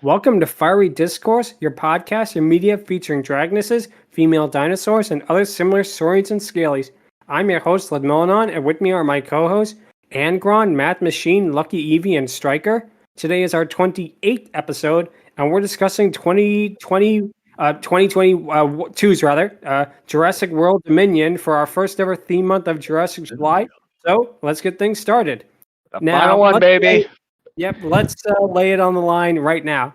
Welcome to Fiery Discourse, your podcast and media featuring dragonesses, female dinosaurs, and other similar saurians and scalies. I'm your host, Ludmillanon, and with me are my co-hosts, Angron, Mathmachine, LuckyEevee, and Stryker. Today is our 28th episode, and we're discussing 2022's Jurassic World Dominion for our first ever theme month of Jurassic July. So let's get things started. The final one, baby. Let's lay it on the line right now.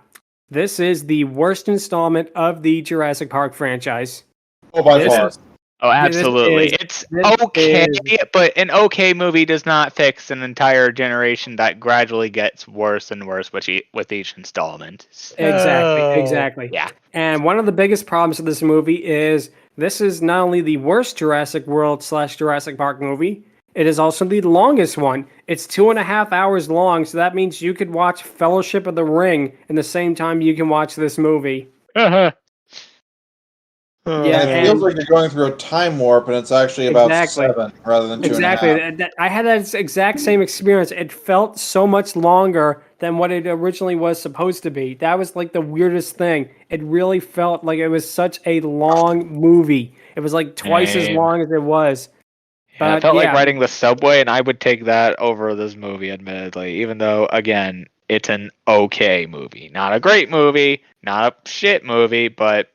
This is the worst installment of the Jurassic Park franchise. Oh, by far. Oh, absolutely. It's okay, but an okay movie does not fix an entire generation that gradually gets worse and worse with each installment. Exactly. Yeah. And one of the biggest problems with this movie is this is not only the worst Jurassic World / Jurassic Park movie, it is also the longest one. It's 2.5 hours long, so that means you could watch Fellowship of the Ring in the same time you can watch this movie. It feels like you're going through a time warp, and it's actually about 7 rather than 2.5. Exactly. I had that exact same experience. It felt so much longer than what it originally was supposed to be. That was like the weirdest thing. It really felt like it was such a long movie. It was like twice as long as it was. But, it felt like riding the subway, and I would take that over this movie, admittedly, even though, again, it's an okay movie. Not a great movie, not a shit movie, but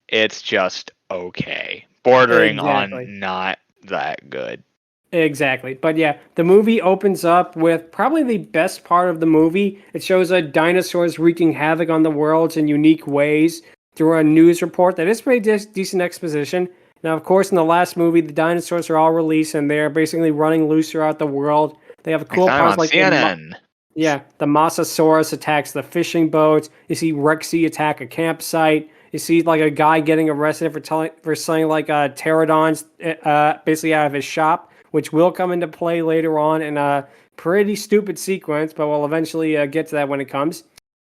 it's just okay. Bordering on not that good. Exactly. But yeah, the movie opens up with probably the best part of the movie. It shows dinosaurs wreaking havoc on the world in unique ways through a news report that is pretty decent exposition. Now, of course, in the last movie, the dinosaurs are all released and they're basically running loose throughout the world. They have cool parts like CNN. The Mosasaurus attacks the fishing boats. You see Rexy attack a campsite. You see like a guy getting arrested for selling like pterodons basically out of his shop, which will come into play later on in a pretty stupid sequence, but we'll eventually get to that when it comes.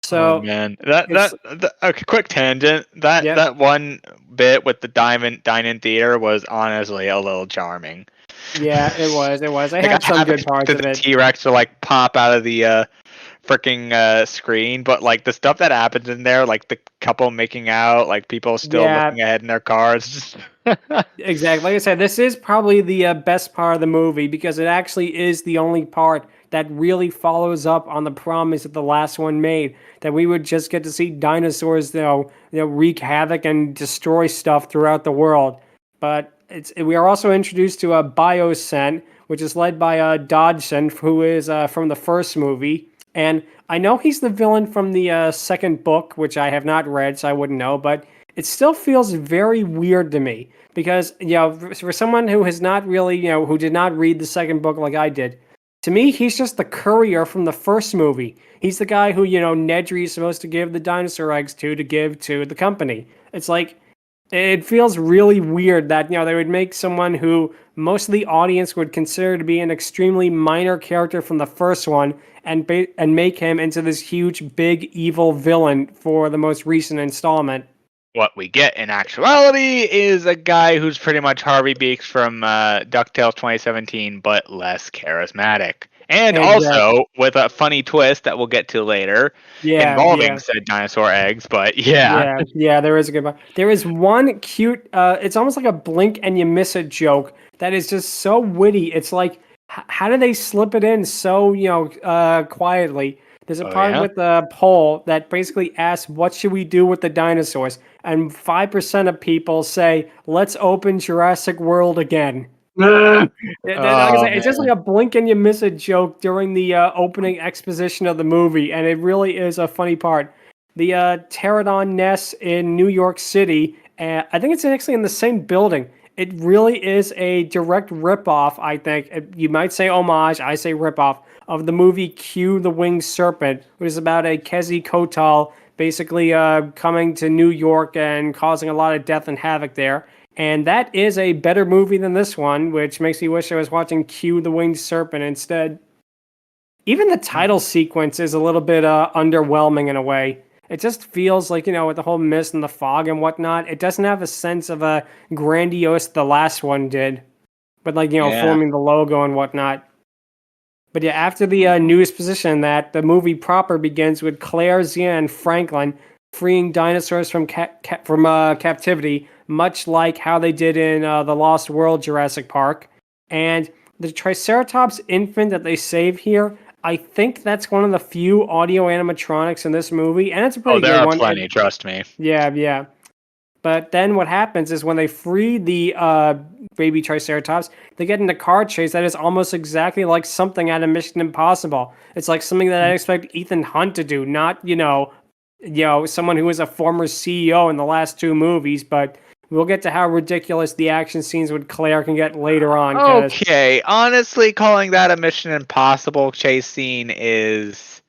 So, man, a quick tangent. That one bit with the dine-in theater was honestly a little charming. Yeah, it was. I had some good parts of it. The T-Rex to like pop out of the freaking screen, but like the stuff that happens in there, like the couple making out, like people still looking ahead in their cars. Exactly. Like I said, this is probably the best part of the movie because it actually is the only part that really follows up on the promise that the last one made, that we would just get to see dinosaurs, wreak havoc and destroy stuff throughout the world. But we are also introduced to a Bioscent, which is led by Dodgson, who is from the first movie. And I know he's the villain from the second book, which I have not read, so I wouldn't know, but it still feels very weird to me because, for someone who has not really, who did not read the second book like I did, to me, he's just the courier from the first movie. He's the guy who, Nedry is supposed to give the dinosaur eggs to give to the company. It's like, it feels really weird that, they would make someone who most of the audience would consider to be an extremely minor character from the first one and make him into this huge, big, evil villain for the most recent installment. What we get in actuality is a guy who's pretty much Harvey Beaks from DuckTales 2017, but less charismatic. And also with a funny twist that we'll get to later involving said dinosaur eggs, but Yeah, there is a good one. There is one cute, it's almost like a blink and you miss it joke that is just so witty. It's like, how do they slip it in so, quietly? There's a part with the poll that basically asks, what should we do with the dinosaurs? And 5% of people say, let's open Jurassic World again. It's just like a blink and you miss it joke during the opening exposition of the movie, and it really is a funny part. The pterodon nest in New York City, I think it's actually in the same building. It really is a direct ripoff, I think. You might say homage, I say ripoff, of the movie Q the Winged Serpent, which is about a Kezi Kotal basically coming to New York and causing a lot of death and havoc there. And that is a better movie than this one, which makes me wish I was watching Q the Winged Serpent instead. Even the title sequence is a little bit underwhelming in a way. It just feels like, with the whole mist and the fog and whatnot, it doesn't have a sense of a grandiose the last one did. But forming the logo and whatnot. But yeah, after the news position that the movie proper begins with Claire, Zia, and Franklin freeing dinosaurs from captivity, much like how they did in the Lost World Jurassic Park. And the Triceratops infant that they save here, I think that's one of the few audio animatronics in this movie, and it's a pretty good one. Oh, there are plenty, trust me. Yeah. But then what happens is when they free the baby Triceratops, they get in a car chase that is almost exactly like something out of Mission Impossible. It's like something that I expect Ethan Hunt to do, not, someone who was a former CEO in the last 2 movies, but we'll get to how ridiculous the action scenes with Claire can get later on. Okay, honestly, calling that a Mission Impossible chase scene is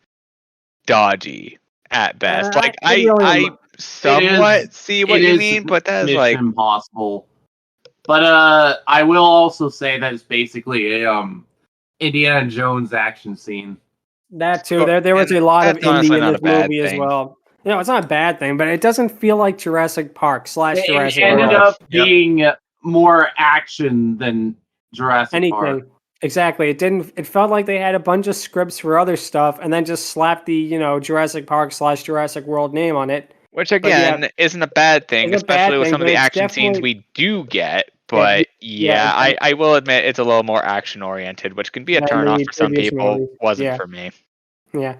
dodgy at best. I somewhat see what you mean, but that's Mission Impossible. But I will also say that it's basically a Indiana Jones action scene. That too. There was a lot of indie in this movie as well. It's not a bad thing, but it doesn't feel like Jurassic Park / Jurassic World. It ended up being more action than Jurassic Park. Exactly. It felt like they had a bunch of scripts for other stuff and then just slapped the, Jurassic Park / Jurassic World name on it. Which again isn't a bad thing, especially with some of the action scenes we do get. But I will admit it's a little more action oriented, which can be a turnoff for some people. Wasn't for me. Yeah.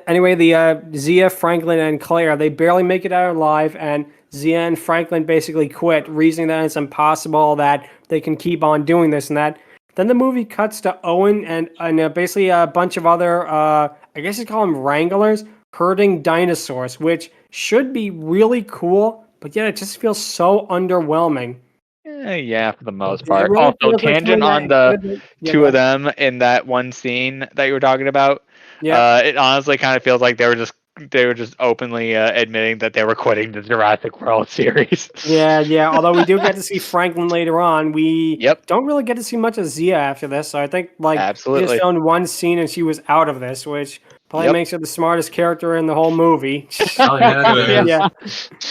Anyway, the Zia, Franklin, and Claire, they barely make it out alive, and Zia and Franklin basically quit, reasoning that it's impossible that they can keep on doing this and that. Then the movie cuts to Owen and basically a bunch of other, I guess you call them wranglers, herding dinosaurs, which should be really cool, but yet it just feels so underwhelming. Yeah, for the most part. Really also, tangent on the 2 of them in that one scene that you were talking about. Yeah. It honestly kind of feels like they were just openly admitting that they were quitting the Jurassic World series. Yeah. Although we do get to see Franklin later on, we don't really get to see much of Zia after this. So I think absolutely just filmed one scene and she was out of this, which probably makes her the smartest character in the whole movie. Oh yeah.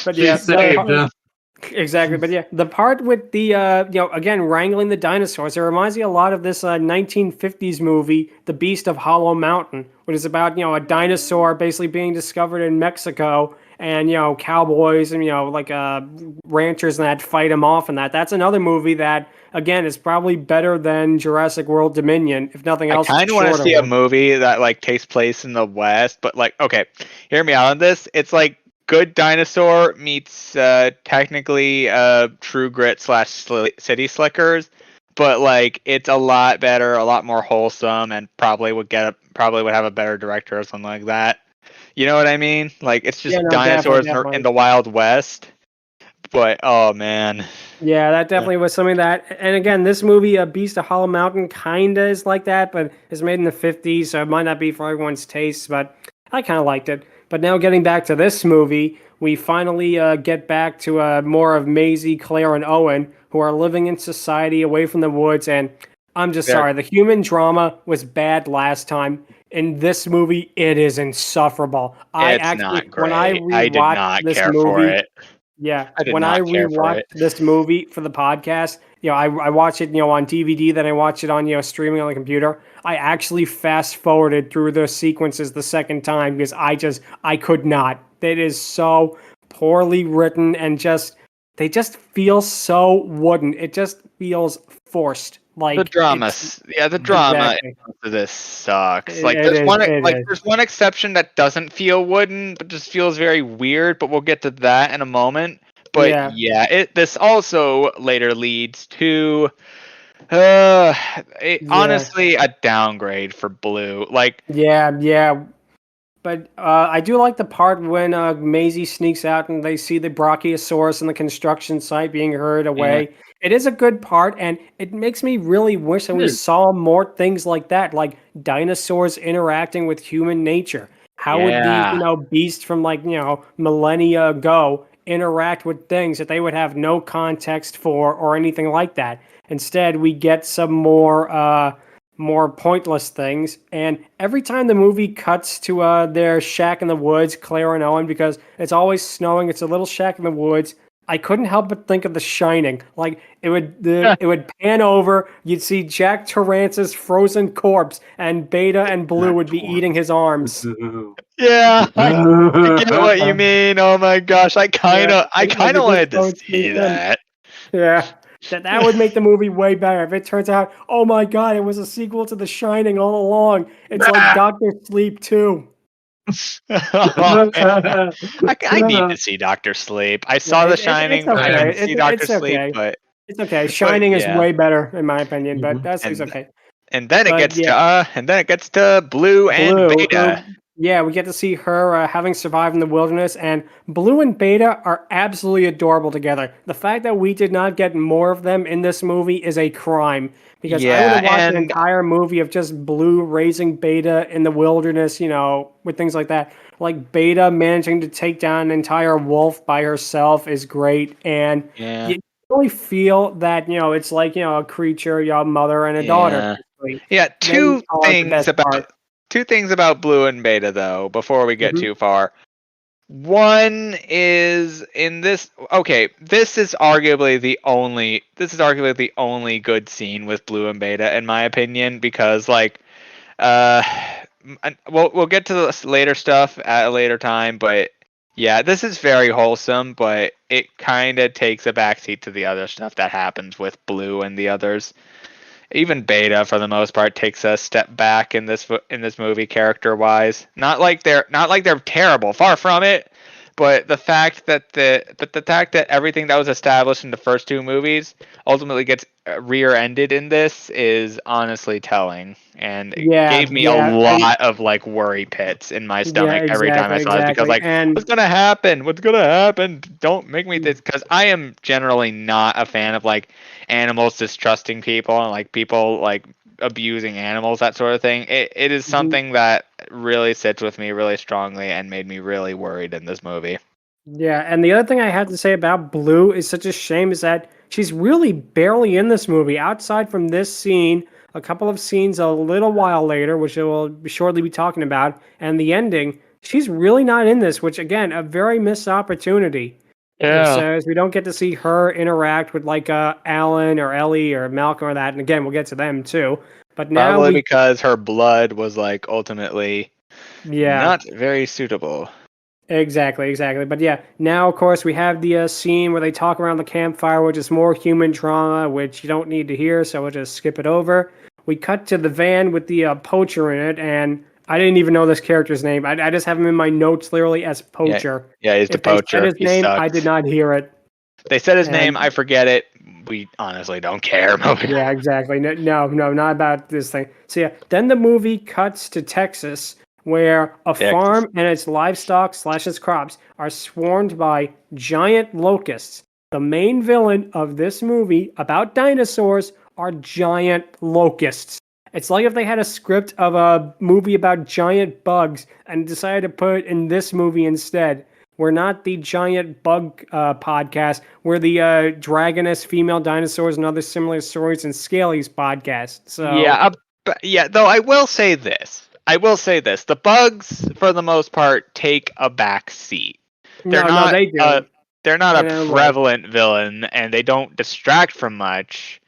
But she's saved. Exactly, but yeah, the part with the again wrangling the dinosaurs, it reminds me a lot of this 1950s movie, The Beast of Hollow Mountain, which is about a dinosaur basically being discovered in Mexico, and cowboys and ranchers and that fight him off, and that's another movie that again is probably better than Jurassic World Dominion, if nothing else. I kind of want to see a movie that takes place in the West, but okay, hear me out on this. It's like Good Dinosaur meets technically True Grit / City Slickers, but it's a lot better, a lot more wholesome, and probably would have a better director or something like that. You know what I mean? It's just dinosaurs definitely. In the Wild West. But oh man, yeah, that definitely was something that. And again, this movie, Beast of Hollow Mountain, kinda is like that, but it's made in the 50s, so it might not be for everyone's taste. But I kind of liked it. But now getting back to this movie, we finally get back to more of Maisie, Claire, and Owen, who are living in society away from the woods. And I'm just sorry, the human drama was bad last time. In this movie, it is insufferable. When I rewatched this movie, when I rewatched this movie for the podcast, I watch it, on DVD, then I watch it on, streaming on the computer. I actually fast forwarded through the sequences the second time because I could not. It is so poorly written and they just feel so wooden. It just feels forced. The drama. The drama into this sucks. There's one exception that doesn't feel wooden, but just feels very weird. But we'll get to that in a moment. But this also later leads to honestly a downgrade for Blue. But I do like the part when Maisie sneaks out and they see the Brachiosaurus in the construction site being herded away. Yeah. It is a good part, and it makes me really wish that we saw more things like that, like dinosaurs interacting with human nature. How would these, beasts from millennia ago interact with things that they would have no context for or anything like that? Instead, we get some more pointless things. And every time the movie cuts to their shack in the woods, Claire and Owen, because it's always snowing, it's a little shack in the woods, I couldn't help but think of The Shining. Like it would pan over, you'd see Jack Torrance's frozen corpse, and Beta and Blue would be eating his arms. Yeah, I get what you mean. Oh my gosh, I kind of wanted to see that. Yeah, that would make the movie way better. If it turns out, oh my god, it was a sequel to The Shining all along. It's like Doctor Sleep 2. I need to see Doctor Sleep. I saw The Shining, but I didn't see Doctor Sleep. But it's okay. Shining is way better in my opinion, but it's okay. And then it gets to Blue and Beta. Yeah, we get to see her having survived in the wilderness, and Blue and Beta are absolutely adorable together. The fact that we did not get more of them in this movie is a crime, because I would have watched an entire movie of just Blue raising Beta in the wilderness, with things like that. Like Beta managing to take down an entire wolf by herself is great, and you really feel that, it's like, a creature, a mother and a daughter. Yeah, two things about Blue and Beta, though, before we get too far. One is in this. Okay, this is arguably the only good scene with Blue and Beta, in my opinion, because we'll get to the later stuff at a later time, but yeah, this is very wholesome, but it kind of takes a backseat to the other stuff that happens with Blue and the others. Even Beta, for the most part, takes a step back in this movie, character-wise. Not like they're terrible, far from it. But the fact that everything that was established in the first two movies ultimately gets rear-ended in this is honestly telling, and it gave me a lot of worry pits in my stomach every time I saw it, because what's gonna happen? What's gonna happen? Don't make me this, because I am generally not a fan of animals distrusting people and people abusing animals, that sort of thing. It is something that really sits with me really strongly and made me really worried in this movie. Yeah, and the other thing I have to say about Blue is such a shame is that she's really barely in this movie, outside from this scene, a couple of scenes a little while later, which I will shortly be talking about, and the ending. She's really not in this, which again, a very missed opportunity. Yeah. So we don't get to see her interact with Alan or Ellie or Malcolm or that. And again, we'll get to them too. But now probably because her blood was ultimately not very suitable. Exactly. But yeah, now of course we have the scene where they talk around the campfire, which is more human drama, which you don't need to hear, so we'll just skip it over. We cut to the van with the poacher in it, and I didn't even know this character's name. I just have him in my notes literally as Poacher. Yeah, he's the Poacher. They said his name, I did not hear it. They said his name, I forget it. We honestly don't care. Yeah, exactly. No, not about this thing. So yeah, then the movie cuts to Texas, where a farm and its livestock / its crops are swarmed by giant locusts. The main villain of this movie about dinosaurs are giant locusts. It's like if they had a script of a movie about giant bugs and decided to put it in this movie instead. We're not the giant bug podcast. We're the Dragoness female dinosaurs and other similar stories and Scalies podcast. So though I will say this. The bugs, for the most part, take a back seat. They're not a prevalent villain, and they don't distract from much.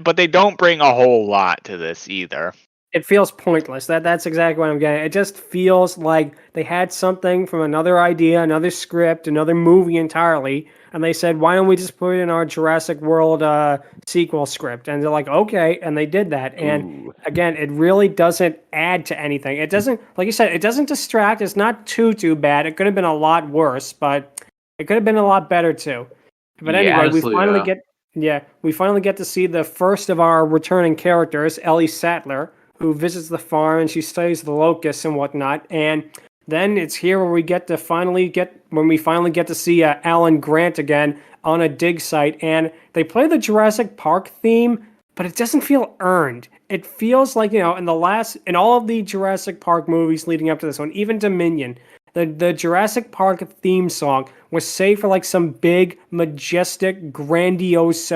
But they don't bring a whole lot to this either. It feels pointless. That's exactly what I'm getting. It just feels like they had something from another idea, another script, another movie entirely, and they said, why don't we just put it in our Jurassic World sequel script? And they're like, okay, and they did that. And again, it really doesn't add to anything. It doesn't, like you said, it doesn't distract. It's not too bad. It could have been a lot worse, but it could have been a lot better too. But anyway, we finally get to see the first of our returning characters, Ellie Sattler, who visits the farm and she studies the locusts and whatnot. And then it's here where we finally get to see Alan Grant again on a dig site, and they play the Jurassic Park theme, but it doesn't feel earned. It feels like, in all of the Jurassic Park movies leading up to this one, even Dominion, the Jurassic Park theme song was saved for some big, majestic, grandiose,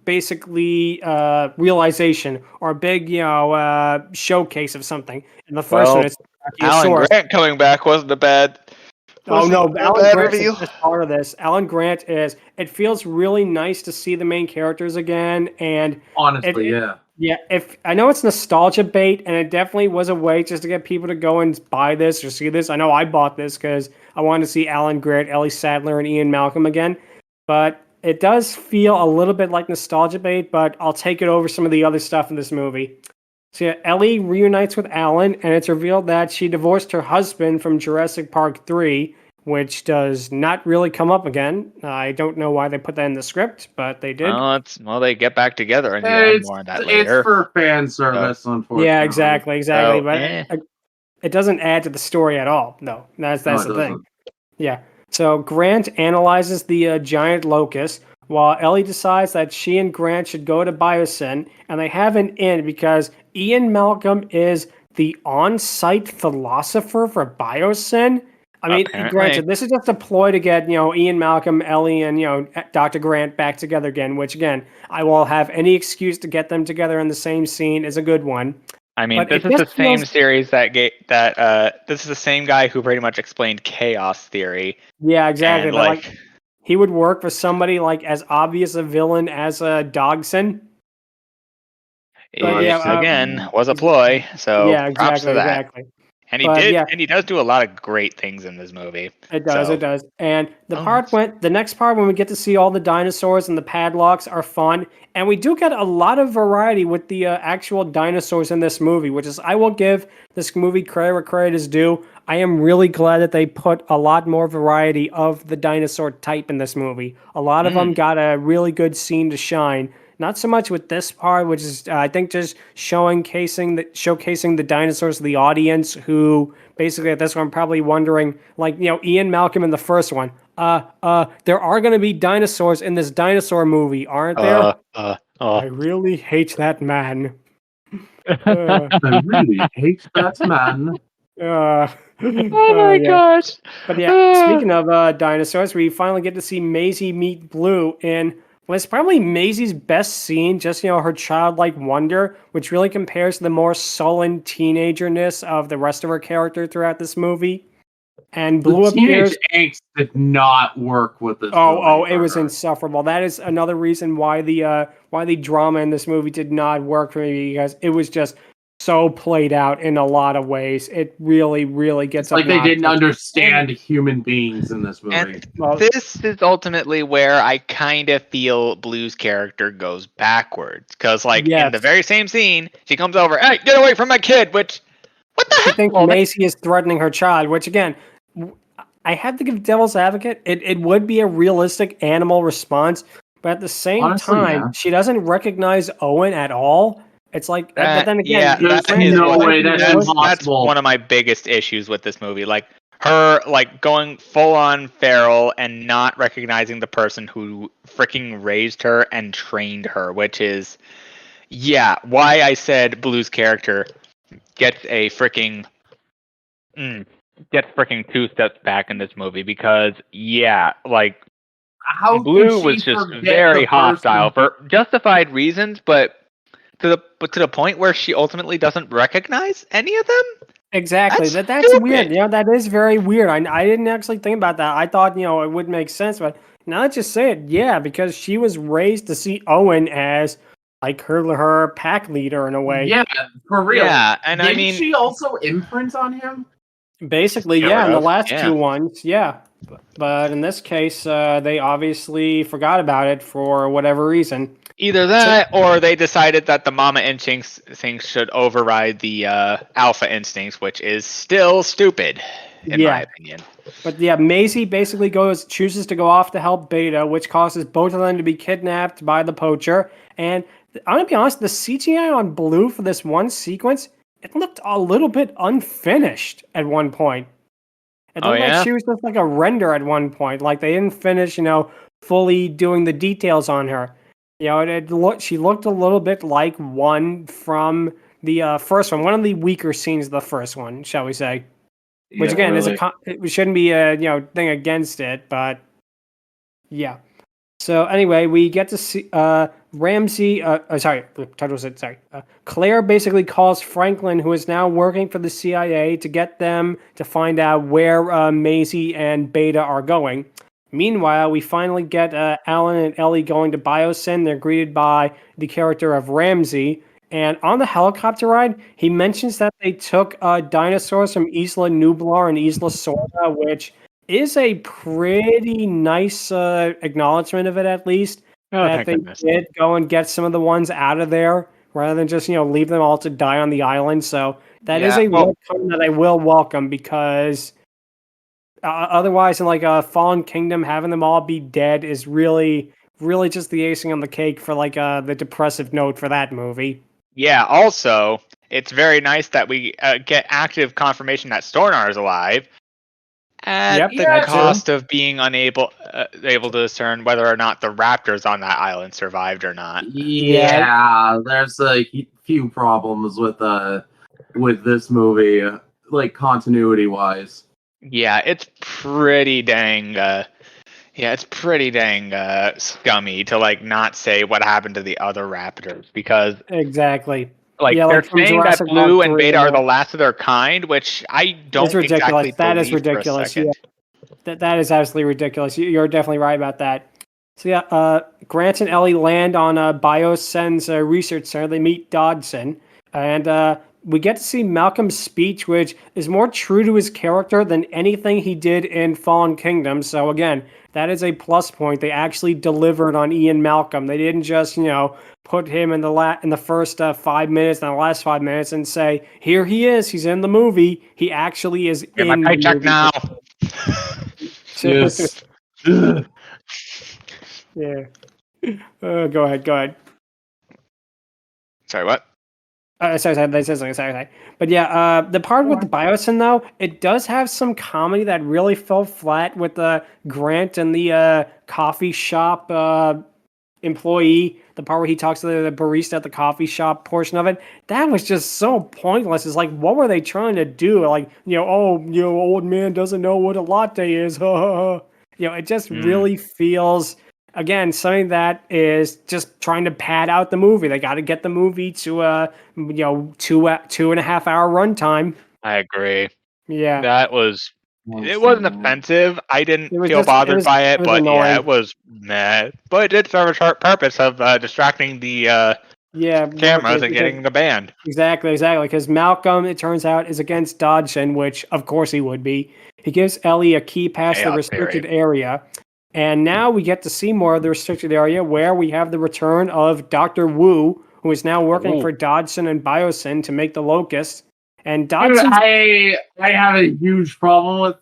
basically realization or a big, showcase of something. And the first one is Alan Grant coming back wasn't a bad Oh no, Alan bad Grant's review. the best part of this. Alan Grant is. It feels really nice to see the main characters again, and Honestly, yeah. Yeah, if I know it's nostalgia bait, and it definitely was a way just to get people to go and buy this or see this. I know I bought this because I wanted to see Alan Grant, Ellie Sattler, and Ian Malcolm again. But it does feel a little bit like nostalgia bait, but I'll take it over some of the other stuff in this movie. So yeah, Ellie reunites with Alan, and it's revealed that she divorced her husband from Jurassic Park 3, which does not really come up again. I don't know why they put that in the script, but they did. Well, they get back together in the end. More on that later. It's for fan service, unfortunately. Yeah, exactly. So, but it doesn't add to the story at all. No, that's the thing. Yeah. So Grant analyzes the giant locust, while Ellie decides that she and Grant should go to Biosyn, and they have an in because Ian Malcolm is the on-site philosopher for Biosyn. I mean, granted, this is just a ploy to get, Ian Malcolm, Ellie, and, Dr. Grant back together again, which, again, I will have any excuse to get them together in the same scene is a good one. I mean, this is the same series this is the same guy who pretty much explained chaos theory. Yeah, exactly. And, he would work for somebody, as obvious a villain as Dogson. Again, was a ploy, so yeah, props to that. Exactly. And and he does do a lot of great things in this movie. It does. And the next part when we get to see all the dinosaurs and the padlocks are fun. And we do get a lot of variety with the actual dinosaurs in this movie, which is, I will give this movie credit where credit is due. I am really glad that they put a lot more variety of the dinosaur type in this movie. A lot of them got a really good scene to shine. Not so much with this part, which is, I think, just showcasing the dinosaurs to the audience, who basically at this one probably wondering, Ian Malcolm in the first one. There are going to be dinosaurs in this dinosaur movie, aren't there? I really hate that man. I really hate that man. Oh my gosh! But yeah, speaking of dinosaurs, we finally get to see Maisie meet Blue in. Well, it's probably Maisie's best scene, just, her childlike wonder, which really compares to the more sullen teenagerness of the rest of her character throughout this movie. And Blue appears. Angst did not work with this. It was insufferable. That is another reason why the drama in this movie did not work for me, because it was just so played out in a lot of ways. It really, really gets like they didn't understand human beings in this movie. And this is ultimately where I kind of feel Blue's character goes backwards. Because, in the very same scene, she comes over, "Hey, get away from my kid!" Which, what the heck? I think Maisie is threatening her child, which, again, I have to give devil's advocate. It would be a realistic animal response, but at the same time, she doesn't recognize Owen at all. It's but then again, there's no way that's impossible. That's one of my biggest issues with this movie. Her going full on feral and not recognizing the person who freaking raised her and trained her, which is why I said Blue's character gets a freaking 2 steps back in this movie, because Blue was just very hostile for justified reasons, but to the point where she ultimately doesn't recognize any of them? Exactly. That's weird. That is very weird. I didn't actually think about that. I thought, it would make sense, but now that you say it, because she was raised to see Owen as her pack leader in a way. Yeah, for real. Yeah, and didn't she also imprint on him? Basically, in the last 2 ones, But in this case, they obviously forgot about it for whatever reason. Either that, or they decided that the mama instincts should override the alpha instincts, which is still stupid, in my opinion. But Maisie basically chooses to go off to help Beta, which causes both of them to be kidnapped by the poacher. And I'm gonna be honest, the CGI on Blue for this one sequence, it looked a little bit unfinished at one point. It looked like she was just a render at one point. They didn't finish, fully doing the details on her. She looked a little bit like one from the first one, one of the weaker scenes of the first one, shall we say? Which again it shouldn't be a thing against it, but yeah. So anyway, we get to see Claire basically calls Franklin, who is now working for the CIA, to get them to find out where Maisie and Beta are going. Meanwhile, we finally get Alan and Ellie going to Biosyn. They're greeted by the character of Ramsey. And on the helicopter ride, he mentions that they took dinosaurs from Isla Nublar and Isla Sorna, which is a pretty nice acknowledgement of it, at least. That they did go and get some of the ones out of there, rather than just, leave them all to die on the island. So that is a welcome that I will welcome, because otherwise, in like a Fallen Kingdom, having them all be dead is really, really just the icing on the cake for like the depressive note for that movie. Yeah, also, it's very nice that we get active confirmation that Stornar is alive, at the cost of being able to discern whether or not the raptors on that island survived or not. Yeah, there's a few problems with this movie, like continuity-wise. Yeah, it's pretty dang. Scummy to like not say what happened to the other raptors, because exactly. They're saying that Blue and Beta are the last of their kind, which I don't exactly That believe is ridiculous. For a second. Yeah. That is absolutely ridiculous. You're definitely right about that. So yeah, Grant and Ellie land on Biosyn's research center. They meet Dodson, and we get to see Malcolm's speech, which is more true to his character than anything he did in Fallen Kingdom. So again, that is a plus point. They actually delivered on Ian Malcolm. They didn't just, put him in the first 5 minutes and the last 5 minutes and say, here he is, he's in the movie. He actually is in my paycheck movie now. Yes. Yeah. Go ahead. Sorry, what? Sorry. But yeah, the part with the Biosyn, though, it does have some comedy that really fell flat with the Grant and the coffee shop employee. The part where he talks to the barista at the coffee shop portion of it, that was just so pointless. It's like, what were they trying to do? Like, old man doesn't know what a latte is. It just really feels, again, something that is just trying to pad out the movie. They got to get the movie to a 2.5 hour runtime. I agree. Yeah, that was. It wasn't offensive. I didn't feel bothered by it, but annoying. Yeah, it was mad. But it did serve a short purpose of distracting the cameras and getting the band. Exactly. Because Malcolm, it turns out, is against Dodson, which of course he would be. He gives Ellie a key past the restricted area. And now we get to see more of the restricted area, where we have the return of Dr. Wu, who is now working for Dodson and Biosyn to make the Locust. And Dodson, I have a huge problem with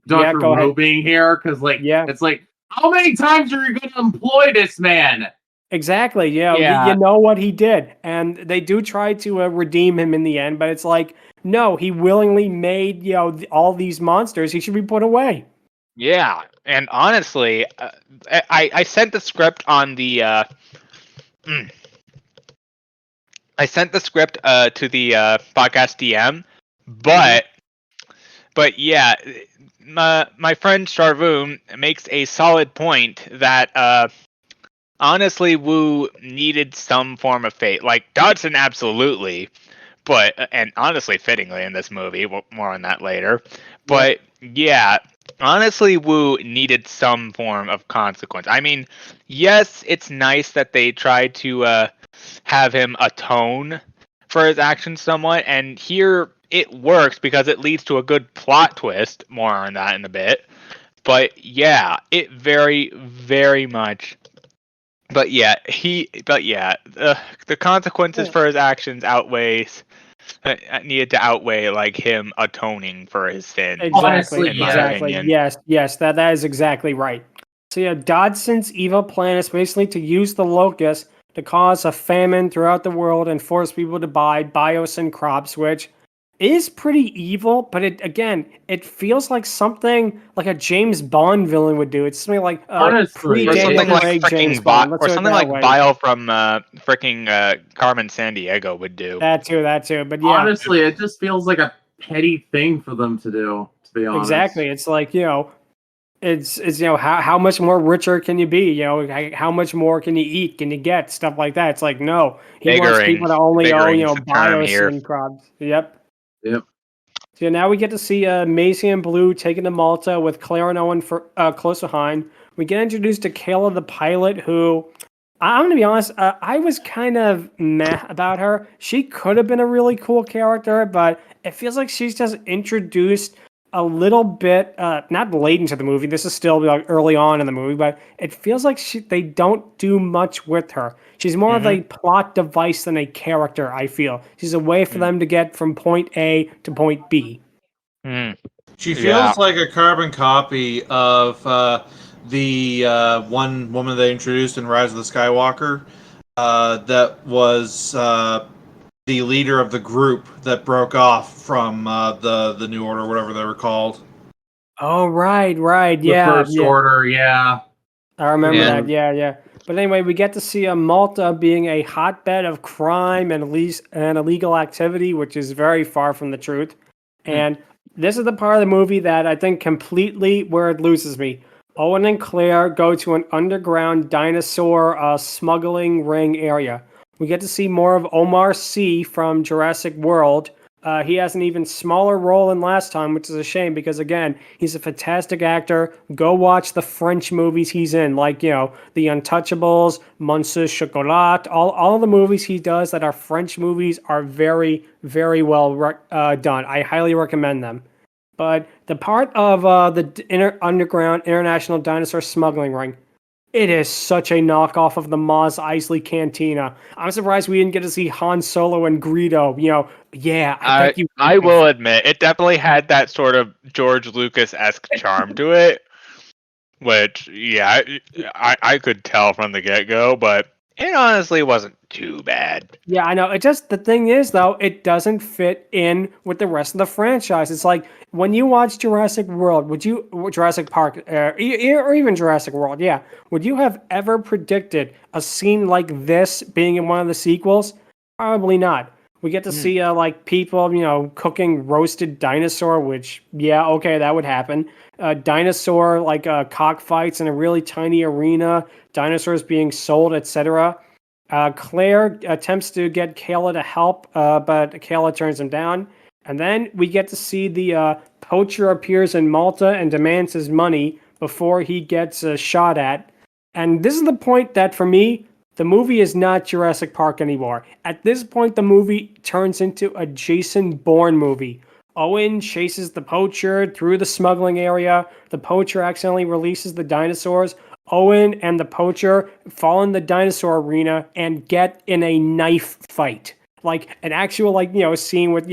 Dr. Wu being here, because it's like, how many times are you going to employ this man? Exactly. Yeah. You know what he did, and they do try to redeem him in the end, but it's like, no, he willingly made all these monsters. He should be put away. Yeah, and honestly, I sent the script on the. I sent the script to the podcast DM, but yeah, my friend Sharvoon makes a solid point that honestly, Wu needed some form of fate. Like Dodson, absolutely, and honestly, fittingly in this movie, more on that later. But yeah, honestly, Wu needed some form of consequence. I mean, yes, it's nice that they tried to have him atone for his actions somewhat, and here it works because it leads to a good plot twist. More on that in a bit. But yeah, it very, very much. But yeah, the consequences for his actions needed to outweigh like him atoning for his sin. Exactly. Yes, that is exactly right. So yeah, Dodson's evil plan is basically to use the Locust to cause a famine throughout the world and force people to buy Biosyn crops, which is pretty evil, but it feels like something like a James Bond villain would do. It's something like or something like freaking Bio from freaking Carmen Sandiego would do. That too. But yeah, honestly, it just feels like a petty thing for them to do. To be honest, exactly. It's like it's how much more richer can you be? How much more can you eat? Can you get stuff like that? It's like no, he wants people to only own biosyn crops. Yep. So now we get to see Maisie and Blue taking to Malta with Claire and Owen close behind. We get introduced to Kayla the pilot, who I'm going to be honest, I was kind of meh about her. She could have been a really cool character, but it feels like she's just introduced a little bit, not late into the movie. This is still early on in the movie, but it feels like they don't do much with her. She's more of a plot device than a character, I feel. She's a way for them to get from point A to point B. She feels like a carbon copy of the one woman they introduced in Rise of the Skywalker that was the leader of the group that broke off from the New Order, whatever they were called. Oh, right, yeah. The First Order, yeah. I remember that, yeah. But anyway, we get to see Malta being a hotbed of crime and illegal activity, which is very far from the truth. And this is the part of the movie that I think completely where it loses me. Owen and Claire go to an underground dinosaur smuggling ring area. We get to see more of Omar Sy from Jurassic World. He has an even smaller role than last time, which is a shame because, again, he's a fantastic actor. Go watch the French movies he's in, like, The Untouchables, Monsieur Chocolat. All of the movies he does that are French movies are very, very well done. I highly recommend them. But the part of the underground international dinosaur smuggling ring, it is such a knockoff of the Mos Eisley Cantina. I'm surprised we didn't get to see Han Solo and Greedo. I will admit, it definitely had that sort of George Lucas-esque charm to it, which, I could tell from the get-go, but it honestly wasn't too bad. Yeah, I know. The thing is, though, it doesn't fit in with the rest of the franchise. It's like, when you watch Jurassic World, Jurassic Park, or even Jurassic World, would you have ever predicted a scene like this being in one of the sequels? Probably not. We get to see people, cooking roasted dinosaur, which that would happen. Dinosaur cockfights in a really tiny arena, dinosaurs being sold, etc. Claire attempts to get Kayla to help, but Kayla turns him down. And then we get to see the poacher appears in Malta and demands his money before he gets shot at. And this is the point that, for me, the movie is not Jurassic Park anymore. At this point, the movie turns into a Jason Bourne movie. Owen chases the poacher through the smuggling area. The poacher accidentally releases the dinosaurs. Owen and the poacher fall in the dinosaur arena and get in a knife fight. Like an actual, scene with,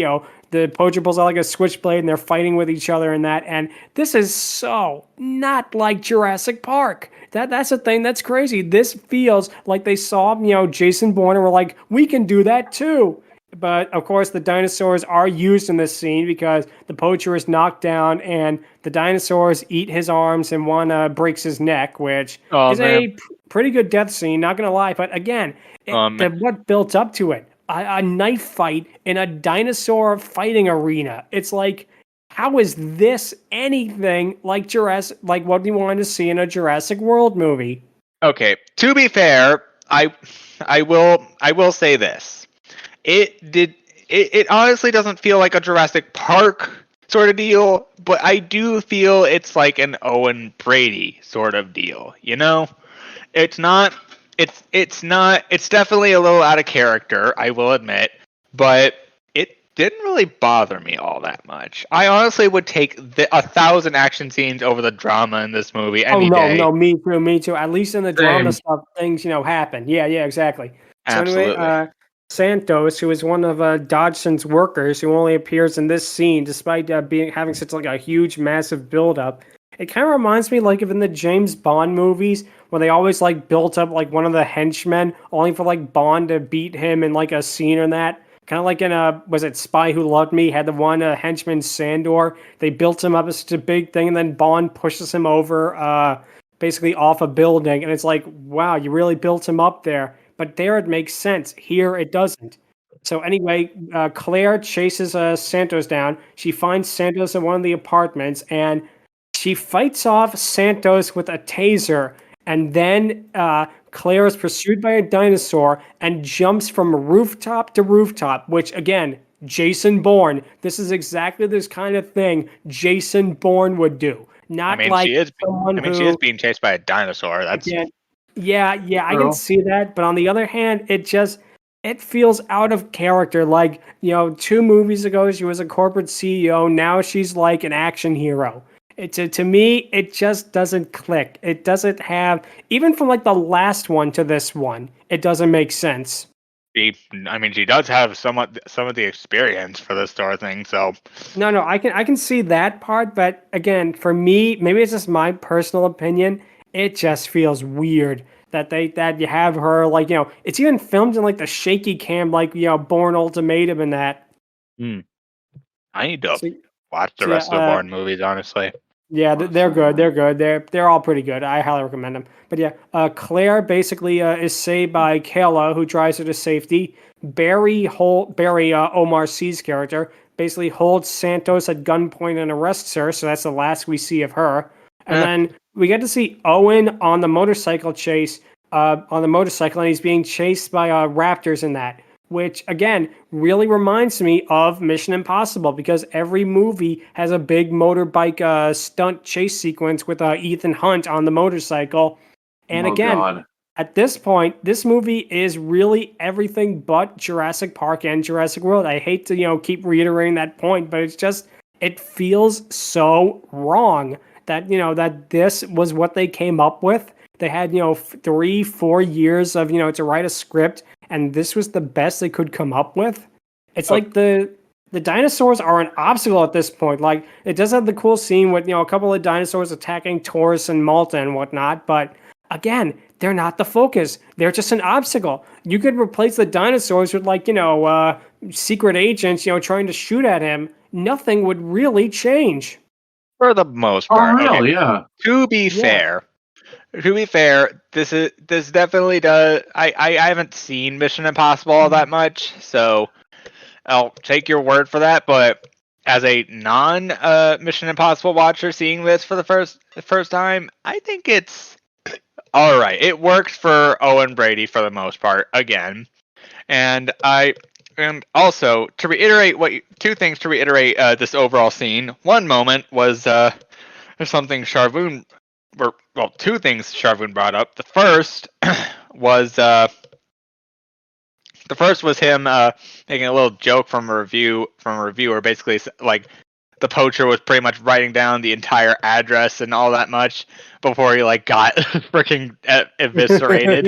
the poacher pulls out a switchblade and they're fighting with each other and that. And this is so not like Jurassic Park. That's the thing that's crazy. This feels like they saw, Jason Bourne and were like, we can do that too. But of course, the dinosaurs are used in this scene because the poacher is knocked down and the dinosaurs eat his arms and one breaks his neck, which is a pretty good death scene, not going to lie. But again, what built up to it? A knife fight in a dinosaur fighting arena. It's like, how is this anything like what we wanted to see in a Jurassic World movie? Okay, to be fair, I will say this. It honestly doesn't feel like a Jurassic Park sort of deal, but I do feel it's like an Owen Brady sort of deal, It's not. It's definitely a little out of character, I will admit, but it didn't really bother me all that much. I honestly would take 1,000 action scenes over the drama in this movie any day. No, me too. At least in the drama stuff, things, happen. Yeah, exactly. Absolutely. So anyway, Santos, who is one of Dodgson's workers, who only appears in this scene despite having such a huge, massive build-up. It kind of reminds me of in the James Bond movies where they always built up one of the henchmen only for Bond to beat him in a scene or that. Kind of like in was it Spy Who Loved Me? Had the one henchman Sandor. They built him up as such a big thing, and then Bond pushes him over, basically off a building, and it's like, wow, you really built him up there. But there it makes sense. Here it doesn't. So anyway, Claire chases Santos down. She finds Santos in one of the apartments, and She fights off Santos with a taser, and then Claire is pursued by a dinosaur and jumps from rooftop to rooftop, which, again, Jason Bourne. This is exactly this kind of thing Jason Bourne would do. Not like someone she is being chased by a dinosaur. That's again, yeah, I can see that. But on the other hand, it feels out of character. Like, 2 movies ago, she was a corporate CEO. Now she's like an action hero. To me, it just doesn't click. It doesn't have, even from like the last one to this one, it doesn't make sense. She does have some of the experience for this sort of thing. So no, I can see that part, but again, for me, maybe it's just my personal opinion. It just feels weird that you have her like, it's even filmed in like the shaky cam, like, Bourne Ultimatum and that. I need to watch the rest of the Bourne movies, honestly. Yeah, they're good. They're good. They're all pretty good. I highly recommend them. But yeah, Claire basically is saved by Kayla, who drives her to safety. Barry Omar C's character basically holds Santos at gunpoint and arrests her. So that's the last we see of her. And then we get to see Owen on the motorcycle chase. And he's being chased by raptors in that. Which, again, really reminds me of Mission Impossible, because every movie has a big motorbike stunt chase sequence with Ethan Hunt on the motorcycle. And at this point, this movie is really everything but Jurassic Park and Jurassic World. I hate to, keep reiterating that point, but it feels so wrong that, that this was what they came up with. They had, 3-4 years of, to write a script, and this was the best they could come up with. It's like the dinosaurs are an obstacle at this point. Like, it does have the cool scene with, a couple of dinosaurs attacking Taurus and Malta and whatnot, but again, they're not the focus. They're just an obstacle. You could replace the dinosaurs with, like, secret agents, trying to shoot at him. Nothing would really change. For the most part. Oh, really? Yeah. To be fair, this definitely does. I haven't seen Mission Impossible all that much, so I'll take your word for that. But as a non Mission Impossible watcher, seeing this for the first time, I think it's all right. It works for Owen Brady for the most part, again, and also to reiterate two things to reiterate this overall scene. One moment was something Sharvoon. Two things Sharvoon brought up. The first was him making a little joke from a reviewer, basically like the poacher was pretty much writing down the entire address and all that much before he like got freaking eviscerated.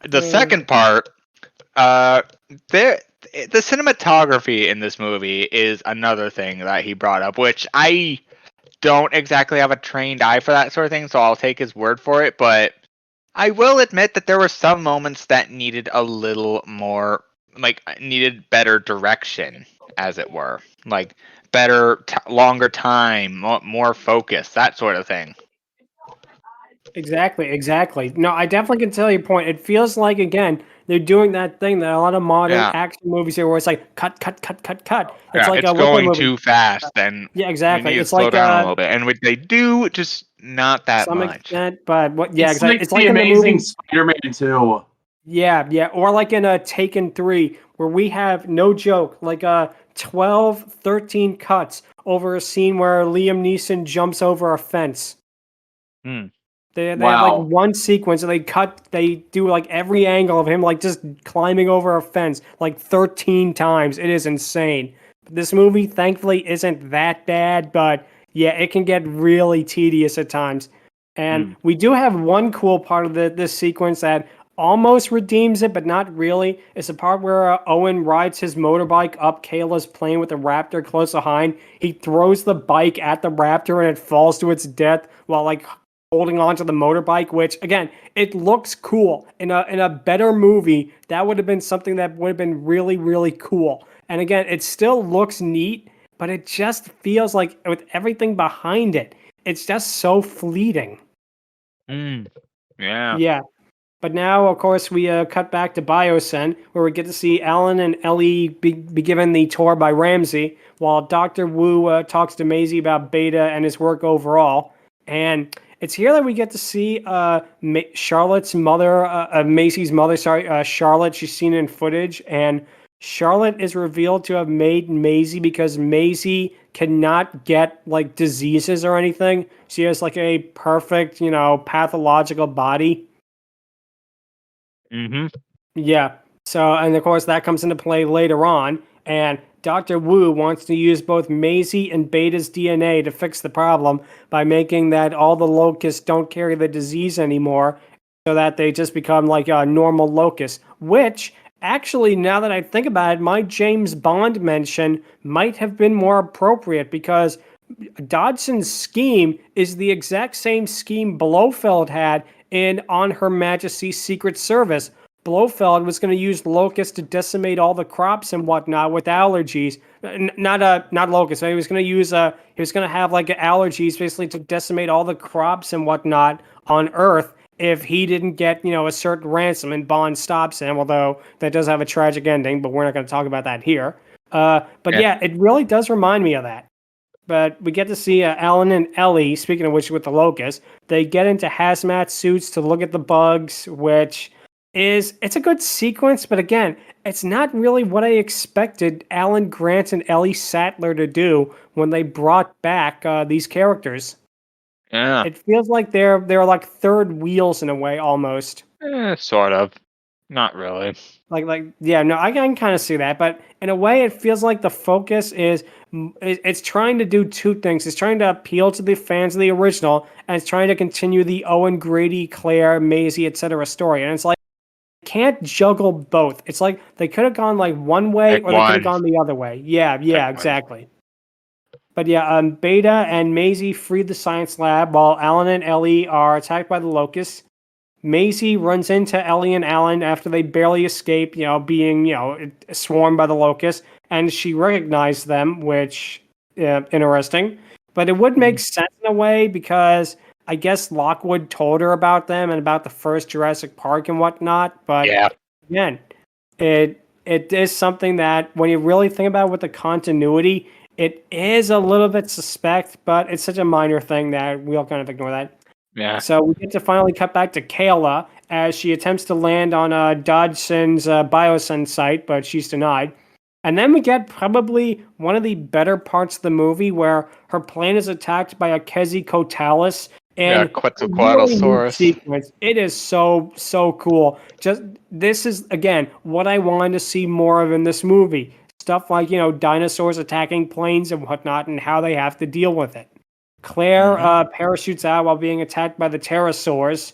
The second part, the cinematography in this movie is another thing that he brought up, which I don't exactly have a trained eye for that sort of thing, so I'll take his word for it, but I will admit that there were some moments that needed a little more, needed better direction, as it were. Like, better, longer time, more focus, that sort of thing. Exactly. No, I definitely can tell your point. It feels like, again, they're doing that thing that a lot of modern action movies here, where it's like cut. It's like it's going too fast. Then exactly. It's slow down a little bit, and what they do, just not that some much. Extent, but what? Yeah, it's like the Amazing Spider-Man 2. Yeah, or like in Taken 3, where we have, no joke, like 12, 13 cuts over a scene where Liam Neeson jumps over a fence. They have like one sequence, and they do like every angle of him like just climbing over a fence like 13 times. It is insane. This movie, thankfully, isn't that bad, but yeah, it can get really tedious at times. And we do have one cool part of this sequence that almost redeems it, but not really. It's the part where Owen rides his motorbike up Kayla's plane with a raptor close behind. He throws the bike at the raptor, and it falls to its death while like holding on to the motorbike, which, again, it looks cool. In a better movie, that would have been something that would have been really, really cool. And again, it still looks neat, but it just feels like, with everything behind it, it's just so fleeting. Yeah. But now, of course, we cut back to Biocen, where we get to see Alan and Ellie be given the tour by Ramsey, while Dr. Wu talks to Maisie about Beta and his work overall. And it's here that we get to see Charlotte's mother, Maisie's mother, Charlotte. She's seen in footage, and Charlotte is revealed to have made Maisie because Maisie cannot get like diseases or anything. She has like a perfect, pathological body. Mm-hmm. Yeah. So, and of course that comes into play later on, and Dr. Wu wants to use both Maisie and Beta's DNA to fix the problem by making that all the locusts don't carry the disease anymore, so that they just become like a normal locust, which actually, now that I think about it, my James Bond mention might have been more appropriate, because Dodson's scheme is the exact same scheme Blofeld had on Her Majesty's Secret Service. Blofeld was going to use locusts to decimate all the crops and whatnot with allergies. Not locusts. He was going to use he was going to have like allergies basically to decimate all the crops and whatnot on Earth if he didn't get, a certain ransom, and Bond stops him, although that does have a tragic ending, but we're not going to talk about that here. But yeah, it really does remind me of that. But we get to see Alan and Ellie, speaking of which, with the locust, they get into hazmat suits to look at the bugs, which it's a good sequence, but again, it's not really what I expected Alan Grant and Ellie Sattler to do when they brought back these characters. Yeah. It feels like they're like third wheels in a way, almost. Sort of. Not really. Yeah, no, I can kind of see that, but in a way, it feels like the focus is it's trying to do two things. It's trying to appeal to the fans of the original, and it's trying to continue the Owen, Grady, Claire, Maisie, etc. story. And it's like, can't juggle both. It's like they could have gone like one way, or they could have gone the other way. Yeah, exactly. But yeah, Beta and Maisie freed the science lab while Alan and Ellie are attacked by the locusts. Maisie runs into Ellie and Alan after they barely escape, being, swarmed by the locusts, and she recognized them, which, interesting. But it would make sense in a way, because I guess Lockwood told her about them and about the first Jurassic Park and whatnot. But again, it is something that when you really think about it with the continuity, it is a little bit suspect, but it's such a minor thing that we'll kind of ignore that. Yeah. So we get to finally cut back to Kayla as she attempts to land on Dodson's Biocen site, but she's denied. And then we get probably one of the better parts of the movie, where her plane is attacked by a Quetzalcoatlus. And Quetzalcoatlus sequence. It is so cool. This is again what I wanted to see more of in this movie. Stuff like dinosaurs attacking planes and whatnot, and how they have to deal with it. Claire parachutes out while being attacked by the pterosaurs,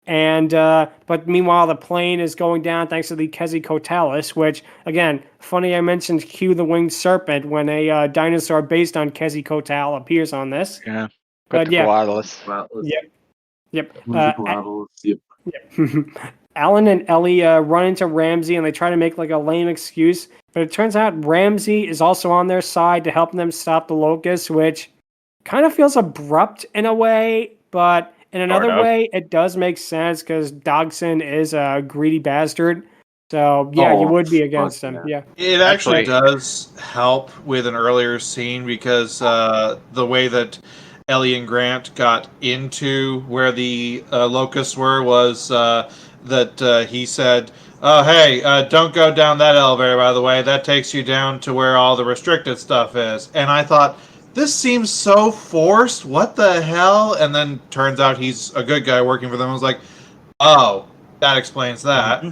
and but meanwhile the plane is going down thanks to the Quetzalcoatlus, which again, funny I mentioned Q the Winged Serpent when a dinosaur based on Quetzalcoatl appears on this. Yeah. But Yep. Alan and Ellie run into Ramsey, and they try to make like a lame excuse, but it turns out Ramsey is also on their side to help them stop the locusts, which kind of feels abrupt in a way, but in another way, it does make sense because Dodson is a greedy bastard. So yeah, you would be against him. Yeah, it actually does help with an earlier scene, because the way that Ellie and Grant got into where the locusts were was that he said, "Oh, hey, don't go down that elevator, by the way. That takes you down to where all the restricted stuff is." And I thought, this seems so forced. What the hell? And then turns out he's a good guy working for them. I was like, oh, that explains that.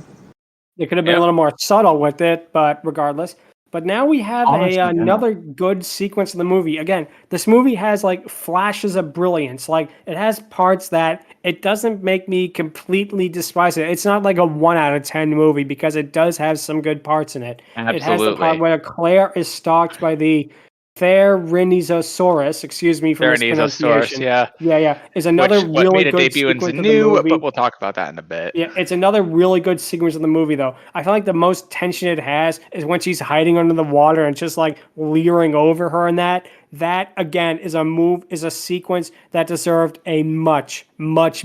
It could have been a little more subtle with it, but regardless. But now we have another good sequence of the movie. Again, this movie has like flashes of brilliance. Like it has parts that it doesn't make me completely despise it. It's not like a 1 out of 10 movie, because it does have some good parts in it. Absolutely. It has the part where Claire is stalked by the Tyrannosaurus, excuse me for mispronunciation. Yeah, is another really good sequence of the movie. But we'll talk about that in a bit. Yeah, it's another really good sequence of the movie, though. I feel like the most tension it has is when she's hiding under the water and just like leering over her, and that again is a sequence that deserved a much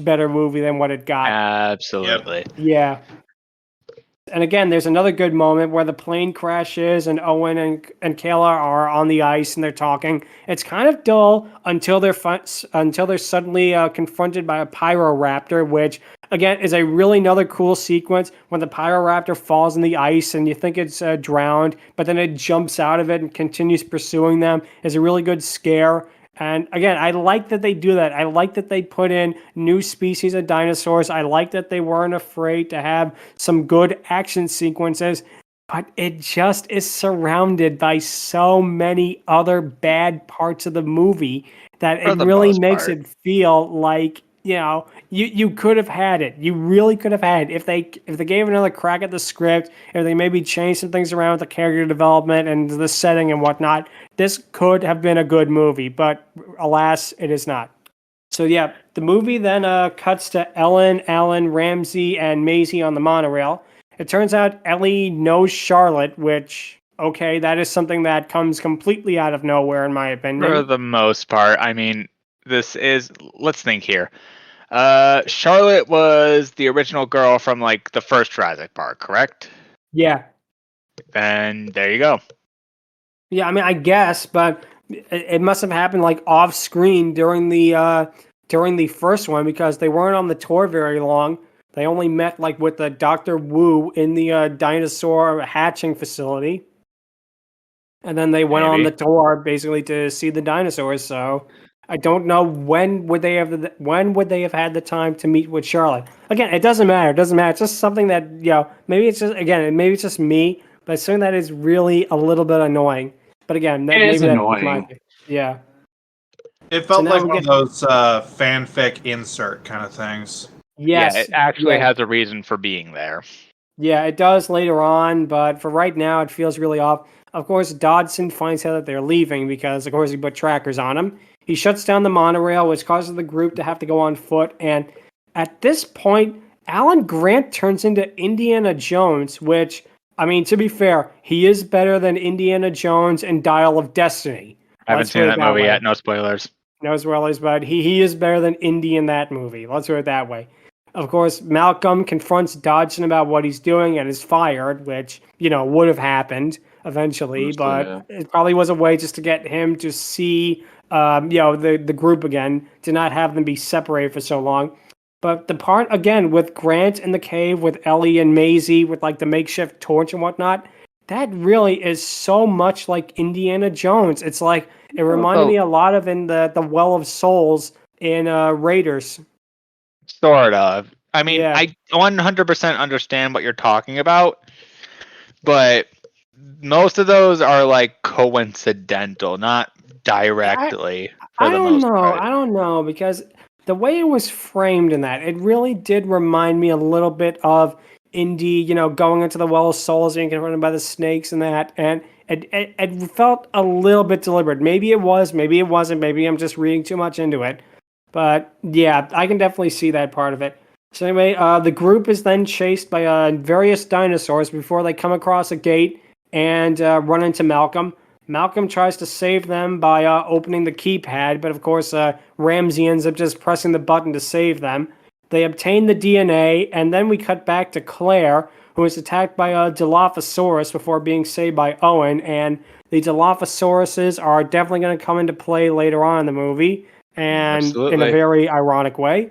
better movie than what it got. Absolutely. Yep. Yeah. And again, there's another good moment where the plane crashes and Owen and Kayla are on the ice and they're talking. It's kind of dull until they're suddenly confronted by a pyroraptor, which again is a really another cool sequence when the pyroraptor falls in the ice and you think it's drowned, but then it jumps out of it and continues pursuing them. It's a really good scare. And again, I like that they do that. I like that they put in new species of dinosaurs. I like that they weren't afraid to have some good action sequences, but it just is surrounded by so many other bad parts of the movie that it really makes it feel like, you could have had it. You really could have had it. If they gave another crack at the script, if they maybe changed some things around with the character development and the setting and whatnot, this could have been a good movie, but alas, it is not. So yeah, the movie then cuts to Ellen, Alan, Ramsey, and Maisie on the monorail. It turns out Ellie knows Charlotte, which, okay, that is something that comes completely out of nowhere, in my opinion. For the most part. I mean, let's think here. Charlotte was the original girl from like the first Jurassic Park, correct? Yeah. And there you go. Yeah, I mean, I guess, but it must have happened like off screen during the first one because they weren't on the tour very long. They only met like with the Dr. Wu in the dinosaur hatching facility, and then they went on the tour basically to see the dinosaurs. So I don't know when would they have had the time to meet with Charlotte. Again, it doesn't matter. It doesn't matter. It's just something that maybe it's just me, but it's something that is really a little bit annoying. But again, it is annoying. Yeah. It felt like one of those fanfic insert kind of things. Yes. Yeah, it actually has a reason for being there. Yeah, it does later on, but for right now, it feels really off. Of course, Dodson finds out that they're leaving because, of course, he put trackers on them. He shuts down the monorail, which causes the group to have to go on foot. And at this point, Alan Grant turns into Indiana Jones, which, I mean, to be fair, he is better than Indiana Jones and Dial of Destiny. I haven't seen that movie yet. No spoilers. No spoilers, but he is better than Indy in that movie. Let's put it that way. Of course, Malcolm confronts Dodson about what he's doing and is fired, which, would have happened eventually, but it probably was a way just to get him to see, the group again, to not have them be separated for so long. But the part, again, with Grant in the cave, with Ellie and Maisie, with, like, the makeshift torch and whatnot, that really is so much like Indiana Jones. It's like, it reminded me a lot of in the Well of Souls in Raiders. Sort of. I mean, I 100% understand what you're talking about, but most of those are like coincidental, not directly. I don't know, because the way it was framed in that, it really did remind me a little bit of Indy, going into the Well of Souls and confronted by the snakes and that, and it felt a little bit deliberate. Maybe it was, maybe it wasn't, maybe I'm just reading too much into it. But yeah, I can definitely see that part of it. So anyway, the group is then chased by various dinosaurs before they come across a gate and run into Malcolm. Malcolm tries to save them by opening the keypad, but of course Ramsey ends up just pressing the button to save them. They obtain the DNA, and then we cut back to Claire, who is attacked by a Dilophosaurus before being saved by Owen, and the Dilophosauruses are definitely going to come into play later on in the movie, and in a very ironic way.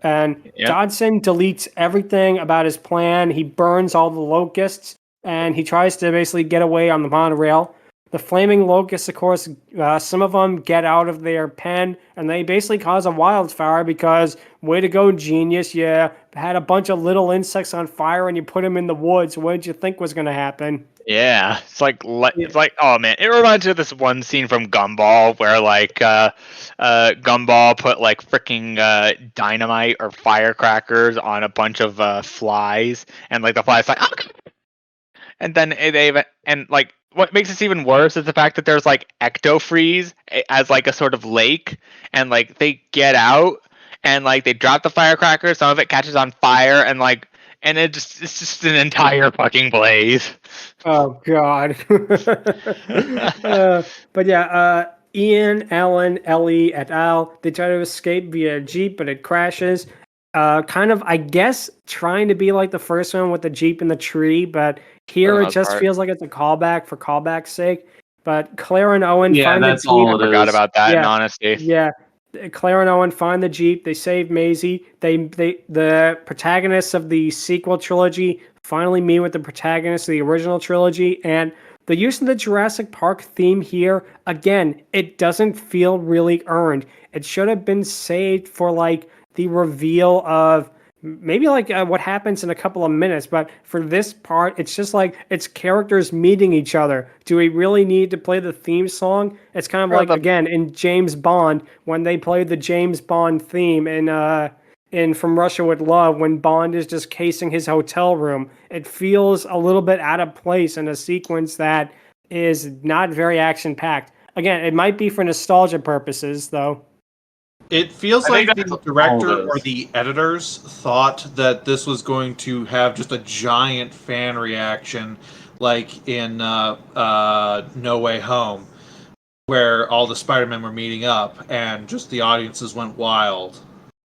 And Dodson deletes everything about his plan. He burns all the locusts, and he tries to basically get away on the monorail. The flaming locusts, of course, some of them get out of their pen, and they basically cause a wildfire because, way to go, genius, you had a bunch of little insects on fire and you put them in the woods. What did you think was going to happen? Yeah, it's like, oh man, it reminds me of this one scene from Gumball where like Gumball put like freaking dynamite or firecrackers on a bunch of flies, and like the flies like, oh! And then what makes this even worse is the fact that there's like ecto-freeze as like a sort of lake, and like they get out and like they drop the firecrackers, some of it catches on fire, and like it's just an entire fucking blaze. Oh god. But yeah, Ian, Alan, Ellie et al. They try to escape via Jeep, but it crashes. Kind of, I guess, trying to be like the first one with the Jeep in the tree, but here it just feels like it's a callback for callback's sake. But Claire and Owen find the Jeep. I forgot about that, in honesty. Yeah. Claire and Owen find the Jeep. They save Maisie. The protagonists of the sequel trilogy finally meet with the protagonists of the original trilogy, and the use of the Jurassic Park theme here, again, it doesn't feel really earned. It should have been saved for like the reveal of maybe like what happens in a couple of minutes, but for this part, it's just like it's characters meeting each other. Do we really need to play the theme song? It's kind of like, again, in James Bond, when they played the James Bond theme in From Russia with Love, when Bond is just casing his hotel room. It feels a little bit out of place in a sequence that is not very action-packed. Again, it might be for nostalgia purposes, though. It feels like the director or the editors thought that this was going to have just a giant fan reaction, like in No Way Home, where all the Spider-Men were meeting up and just the audiences went wild.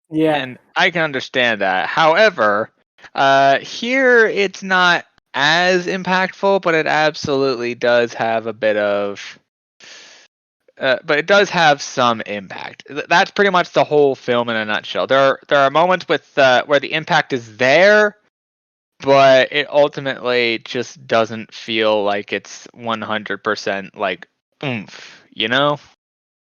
Yeah, and I can understand that. However, here it's not as impactful, but it absolutely does have a bit of... but it does have some impact. That's pretty much the whole film in a nutshell. There are moments with where the impact is there, but it ultimately just doesn't feel like it's 100% like oomph, you know?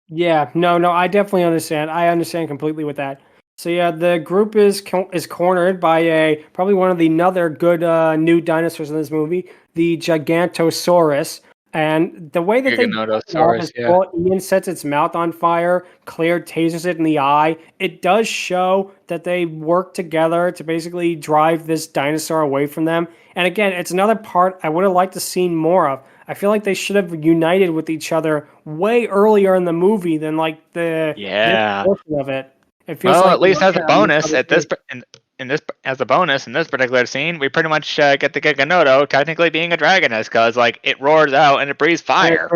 Yeah, no, I definitely understand. I understand completely with that. So yeah, the group is cornered by probably one of the other good new dinosaurs in this movie, the Gigantosaurus. And the way that Ian sets its mouth on fire, Claire tasers it in the eye. It does show that they work together to basically drive this dinosaur away from them. And again, it's another part I would have liked to see more of. I feel like they should have united with each other way earlier in the movie than like this portion of it. It feels like at least as a bonus as a bonus in this particular scene, we pretty much get the Giganoto technically being a dragoness, because like it roars out and it breathes fire.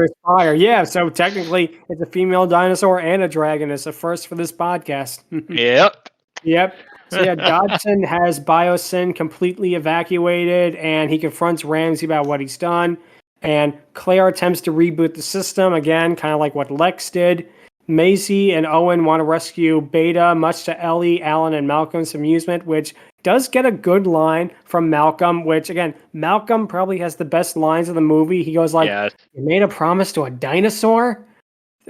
Yeah. So technically, it's a female dinosaur and a dragoness. A first for this podcast. Yep. So yeah, Dodson has Biosyn completely evacuated, and he confronts Ramsey about what he's done. And Claire attempts to reboot the system again, kind of like what Lex did. Maisie and Owen want to rescue Beta, much to Ellie, Alan, and Malcolm's amusement, which does get a good line from Malcolm, which, again, Malcolm probably has the best lines of the movie. He goes like, "You made a promise to a dinosaur?"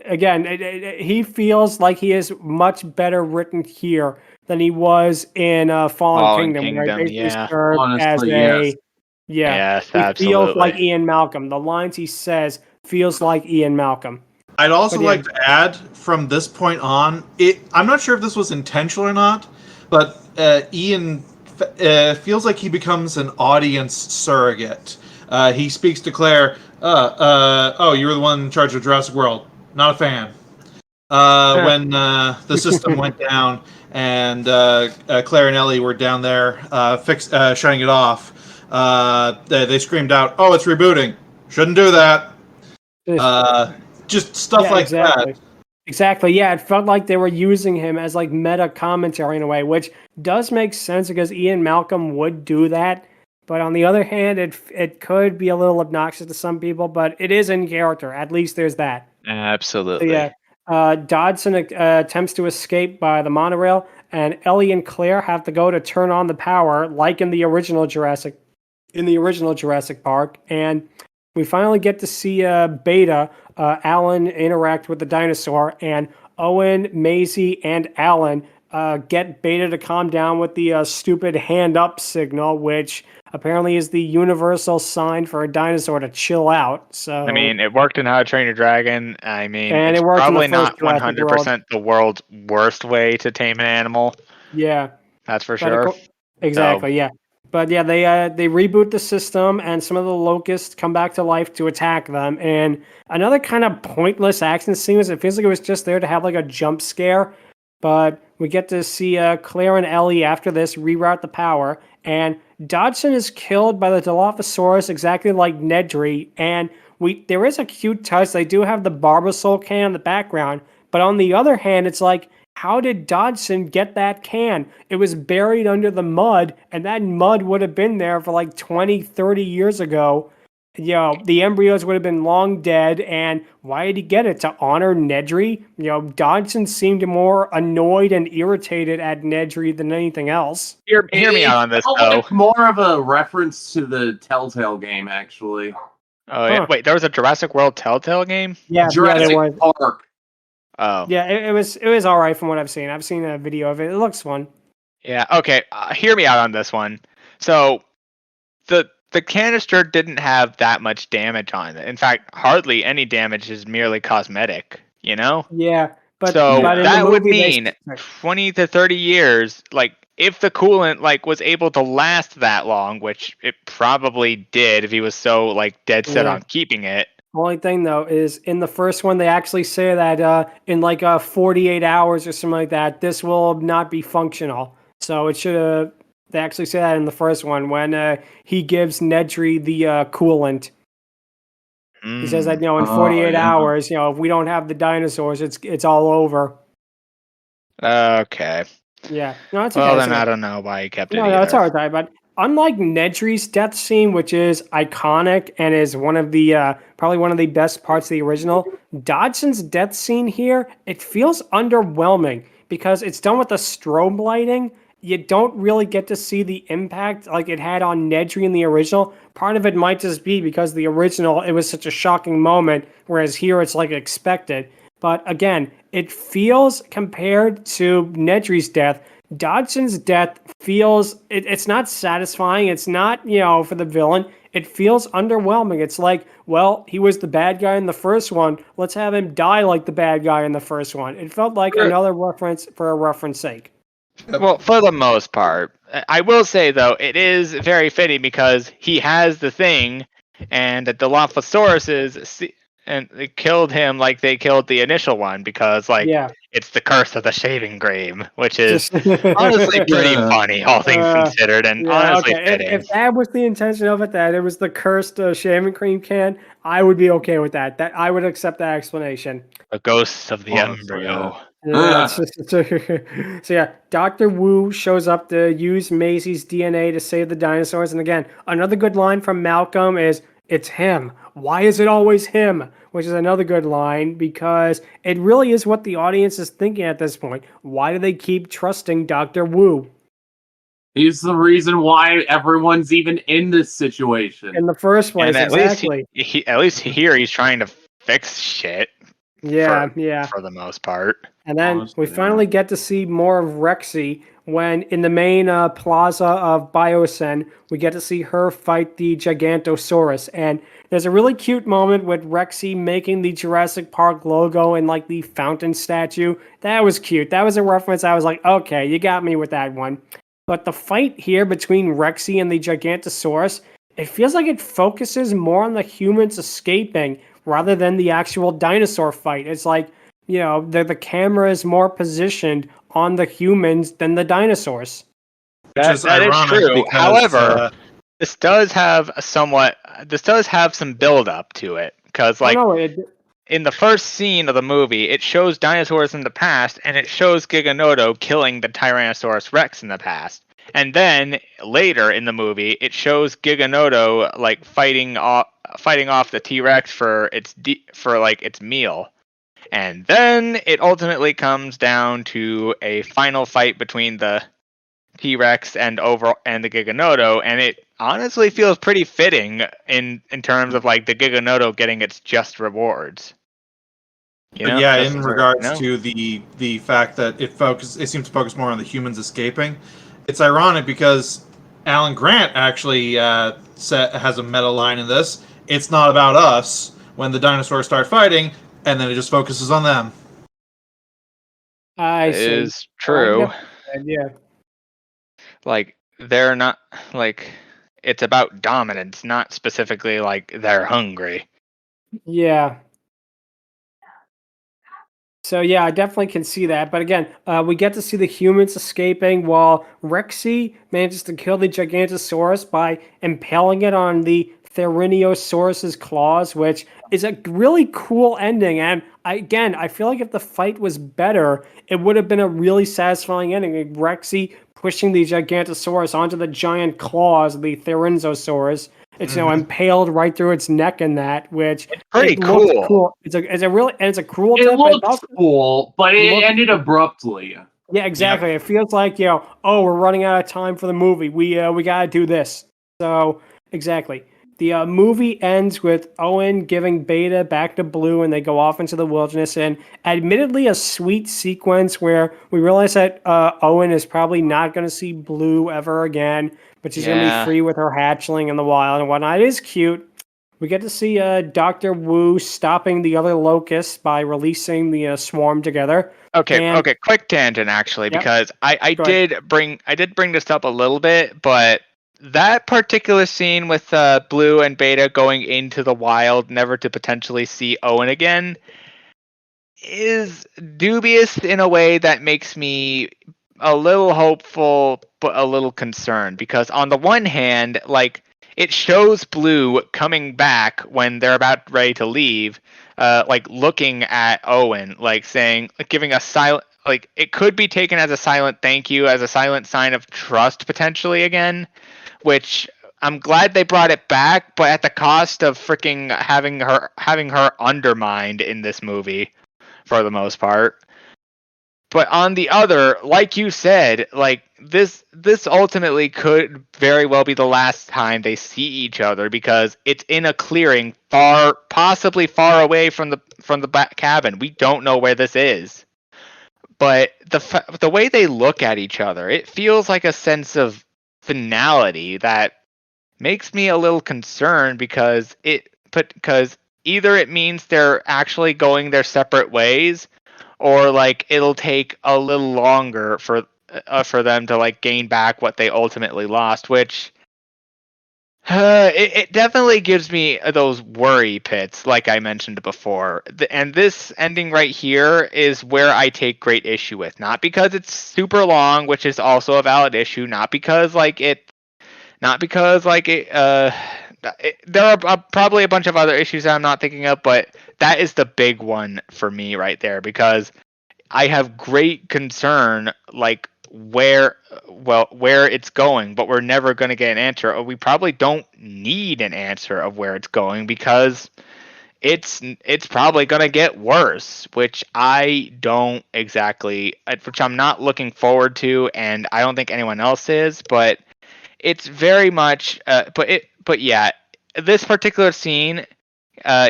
Again, he feels like he is much better written here than he was in Fallen Kingdom, where he served as yes, he feels like Ian Malcolm. The lines he says feels like Ian Malcolm. I'd also like to add, from this point on, I'm not sure if this was intentional or not, but Ian feels like he becomes an audience surrogate. He speaks to Claire, oh, you were the one in charge of Jurassic World. Not a fan. When the system went down and Claire and Ellie were down there shutting it off, they screamed out, "Oh, it's rebooting. Shouldn't do that." Just stuff like that. Exactly. Yeah, it felt like they were using him as like meta commentary in a way, which does make sense because Ian Malcolm would do that. But on the other hand, it could be a little obnoxious to some people, but it is in character. At least there's that. Absolutely. So, yeah. Dodson attempts to escape by the monorail, and Ellie and Claire have to go to turn on the power, like in the original Jurassic Park, and we finally get to see Beta, Alan interact with the dinosaur, and Owen, Maisie, and Alan get Beta to calm down with the stupid hand up signal, which apparently is the universal sign for a dinosaur to chill out. So I mean, it worked in How to Train Your Dragon. I mean, and it's it worked probably in the first not 100% the world's worst way to tame an animal. Yeah. That's for sure. Exactly, yeah. But yeah, they reboot the system, and some of the locusts come back to life to attack them. And another kind of pointless action scene was it feels like it was just there to have like a jump scare. But we get to see Claire and Ellie after this reroute the power, and Dodson is killed by the Dilophosaurus exactly like Nedry. And there is a cute touch. They do have the Barbasol can in the background, but on the other hand, it's like, how did Dodson get that can? It was buried under the mud, and that mud would have been there for like 20, 30 years ago. You know, the embryos would have been long dead, and why did he get it? To honor Nedry? You know, Dodson seemed more annoyed and irritated at Nedry than anything else. Hear me out on this, though. Like more of a reference to the Telltale game, actually. Oh, yeah. Wait, there was a Jurassic World Telltale game? Yeah, Jurassic Park. Oh. Yeah, it was all right from what I've seen. I've seen a video of it. It looks fun. Yeah, okay. Hear me out on this one. So, the canister didn't have that much damage on it. In fact, hardly any damage is merely cosmetic, you know? Yeah, but so but that would mean 20 to 30 years, like, if the coolant like was able to last that long, which it probably did if he was so like dead set on keeping it. Only thing though is in the first one they actually say that in like 48 hours or something like that, this will not be functional. So it should have. They actually say that in the first one when he gives Nedry the coolant. He says that in 48 hours, if we don't have the dinosaurs, it's all over. Okay. Yeah. No, it's okay. Well, then I don't know why he kept it. No, it's all right. But unlike Nedry's death scene, which is iconic and is one of the probably one of the best parts of the original, Dodson's death scene here, it feels underwhelming because it's done with the strobe lighting. You don't really get to see the impact like it had on Nedry in the original. Part of it might just be because the original, it was such a shocking moment, whereas here it's like expected. But again, it feels, compared to Nedry's death, Dodson's death feels, it's not satisfying. It's not, for the villain. It feels underwhelming. It's like, well, he was the bad guy in the first one. Let's have him die like the bad guy in the first one. It felt like another reference for a reference sake. Well, for the most part. I will say, though, it is very fitting because he has the thing, and the Dilophosaurus and they killed him like they killed the initial one because, it's the curse of the shaving cream, which is honestly pretty funny, all things considered, and honestly fitting. If that was the intention of it, that it was the cursed shaving cream can, I would be okay with that. That I would accept that explanation. The ghost of the embryo. So yeah, Dr. Wu shows up to use Maisie's DNA to save the dinosaurs. And again, another good line from Malcolm is, "It's him. Why is it always him?" Which is another good line because it really is what the audience is thinking at this point. Why do they keep trusting Dr. Wu? He's the reason why everyone's even in this situation. In the first place, and exactly. At least here he's trying to fix shit. For the most part. And then we finally get to see more of Rexy when in the main plaza of Biocen, we get to see her fight the Gigantosaurus. And there's a really cute moment with Rexy making the Jurassic Park logo and like the fountain statue. That was cute. That was a reference. I was like, okay, you got me with that one. But the fight here between Rexy and the Gigantosaurus, it feels like it focuses more on the humans escaping rather than the actual dinosaur fight. It's like, the camera is more positioned on the humans than the dinosaurs. That is true. Because, however, this does have some build up to it. Because in the first scene of the movie, it shows dinosaurs in the past, and it shows Giganoto killing the Tyrannosaurus Rex in the past. And then later in the movie, it shows Giganoto like fighting off the T-Rex for its meal. And then it ultimately comes down to a final fight between the T-Rex and the Giganoto, and it honestly feels pretty fitting in terms of like the Giganoto getting its just rewards. In regards to the fact that it seems to focus more on the humans escaping. It's ironic because Alan Grant actually has a meta line in this. It's not about us when the dinosaurs start fighting, and then it just focuses on them. I see. It is true. Yeah. Like, they're not like it's about dominance, not specifically like they're hungry. Yeah. So yeah, I definitely can see that. But again, we get to see the humans escaping while Rexy manages to kill the Gigantosaurus by impaling it on the Therinosaurus's claws, which is a really cool ending. And I feel like if the fight was better, it would have been a really satisfying ending. Like Rexy pushing the Gigantosaurus onto the giant claws of the Therinosaurus. It's impaled right through its neck in that, which it's pretty cool. It's a cruel. It looks cool, but it ended abruptly. Yeah, exactly. Yep. It feels like we're running out of time for the movie. We gotta do this. So exactly. The movie ends with Owen giving Beta back to Blue, and they go off into the wilderness. And admittedly, a sweet sequence where we realize that Owen is probably not going to see Blue ever again, but she's going to be free with her hatchling in the wild and whatnot. It is cute. We get to see Dr. Wu stopping the other locusts by releasing the swarm together. Okay. Quick tangent, actually, because I did bring this up a little bit, but that particular scene with Blue and Beta going into the wild, never to potentially see Owen again, is dubious in a way that makes me a little hopeful, but a little concerned. Because on the one hand, like, it shows Blue coming back when they're about ready to leave, like looking at Owen, like saying, like giving a silent, like it could be taken as a silent thank you, as a silent sign of trust potentially again. Which I'm glad they brought it back, but at the cost of freaking having her undermined in this movie for the most part. But on the other, like you said, like this ultimately could very well be the last time they see each other because it's in a clearing possibly far away from the back cabin. We don't know where this is. But the way they look at each other, it feels like a sense of finality that makes me a little concerned because either it means they're actually going their separate ways, or like it'll take a little longer for them to like gain back what they ultimately lost, which it definitely gives me those worry pits, like I mentioned before. And this ending right here is where I take great issue with. Not because it's super long, which is also a valid issue. Not because there are probably a bunch of other issues that I'm not thinking of, but that is the big one for me right there because I have great concern, like where it's going, but we're never going to get an answer, or we probably don't need an answer of where it's going because it's probably going to get worse, which I'm not looking forward to, and I don't think anyone else is, but it's very much but yeah, this particular scene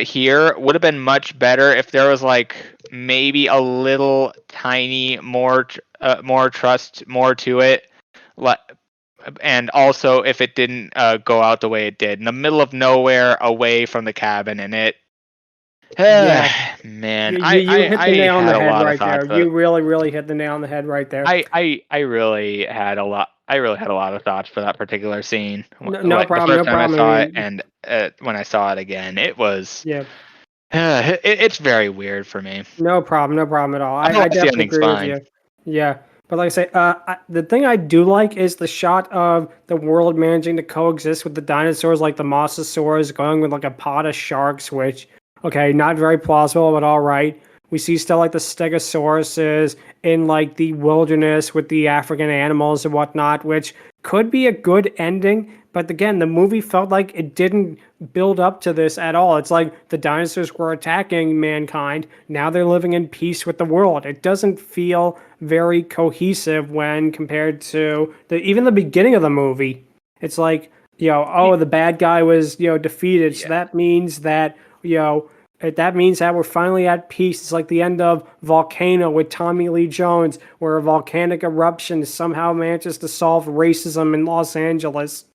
here would have been much better if there was like maybe a little tiny more trust more to it, and also if it didn't go out the way it did in the middle of nowhere away from the cabin, and it man, you hit the nail on the head right there. You really hit the nail on the head right there. I really had a lot of thoughts for that particular scene. No problem. I saw it, and when I saw it again, it was it's very weird for me. No problem at all. I definitely agree with you. Yeah, but like I say, the thing I do like is the shot of the world managing to coexist with the dinosaurs, like the Mosasaurus going with like a pod of sharks, which not very plausible, but all right. We see stuff like the Stegosauruses in like the wilderness with the African animals and whatnot, which could be a good ending. But again, the movie felt like it didn't build up to this at all. It's like the dinosaurs were attacking mankind. Now they're living in peace with the world. It doesn't feel very cohesive when compared to even the beginning of the movie. It's like, the bad guy was, defeated. Yeah. So that means that, that means that we're finally at peace. It's like the end of Volcano with Tommy Lee Jones, where a volcanic eruption somehow manages to solve racism in Los Angeles.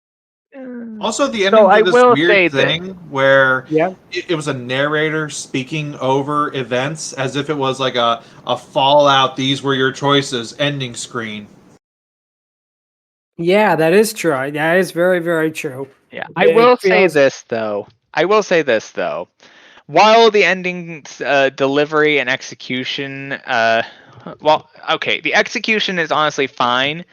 Also, the ending of this weird thing where it was a narrator speaking over events as if it was like a Fallout, these were your choices, ending screen. Yeah, that is true. That is very, very true. Yeah, I will say this though. While the ending's delivery and execution, the execution is honestly fine,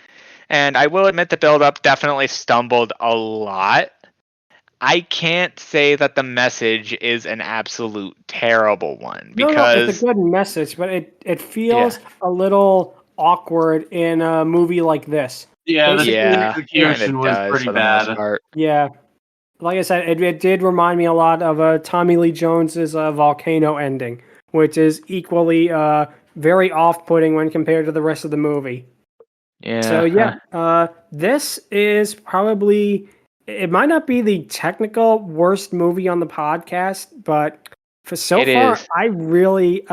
and I will admit the build-up definitely stumbled a lot. I can't say that the message is an absolute terrible one because no, it's a good message, but it feels a little awkward in a movie like this. Yeah, the execution was pretty bad. Yeah, like I said, it did remind me a lot of Tommy Lee Jones's Volcano ending, which is equally very off-putting when compared to the rest of the movie. Yeah. So this is probably, it might not be the technical worst movie on the podcast, but for so far, I really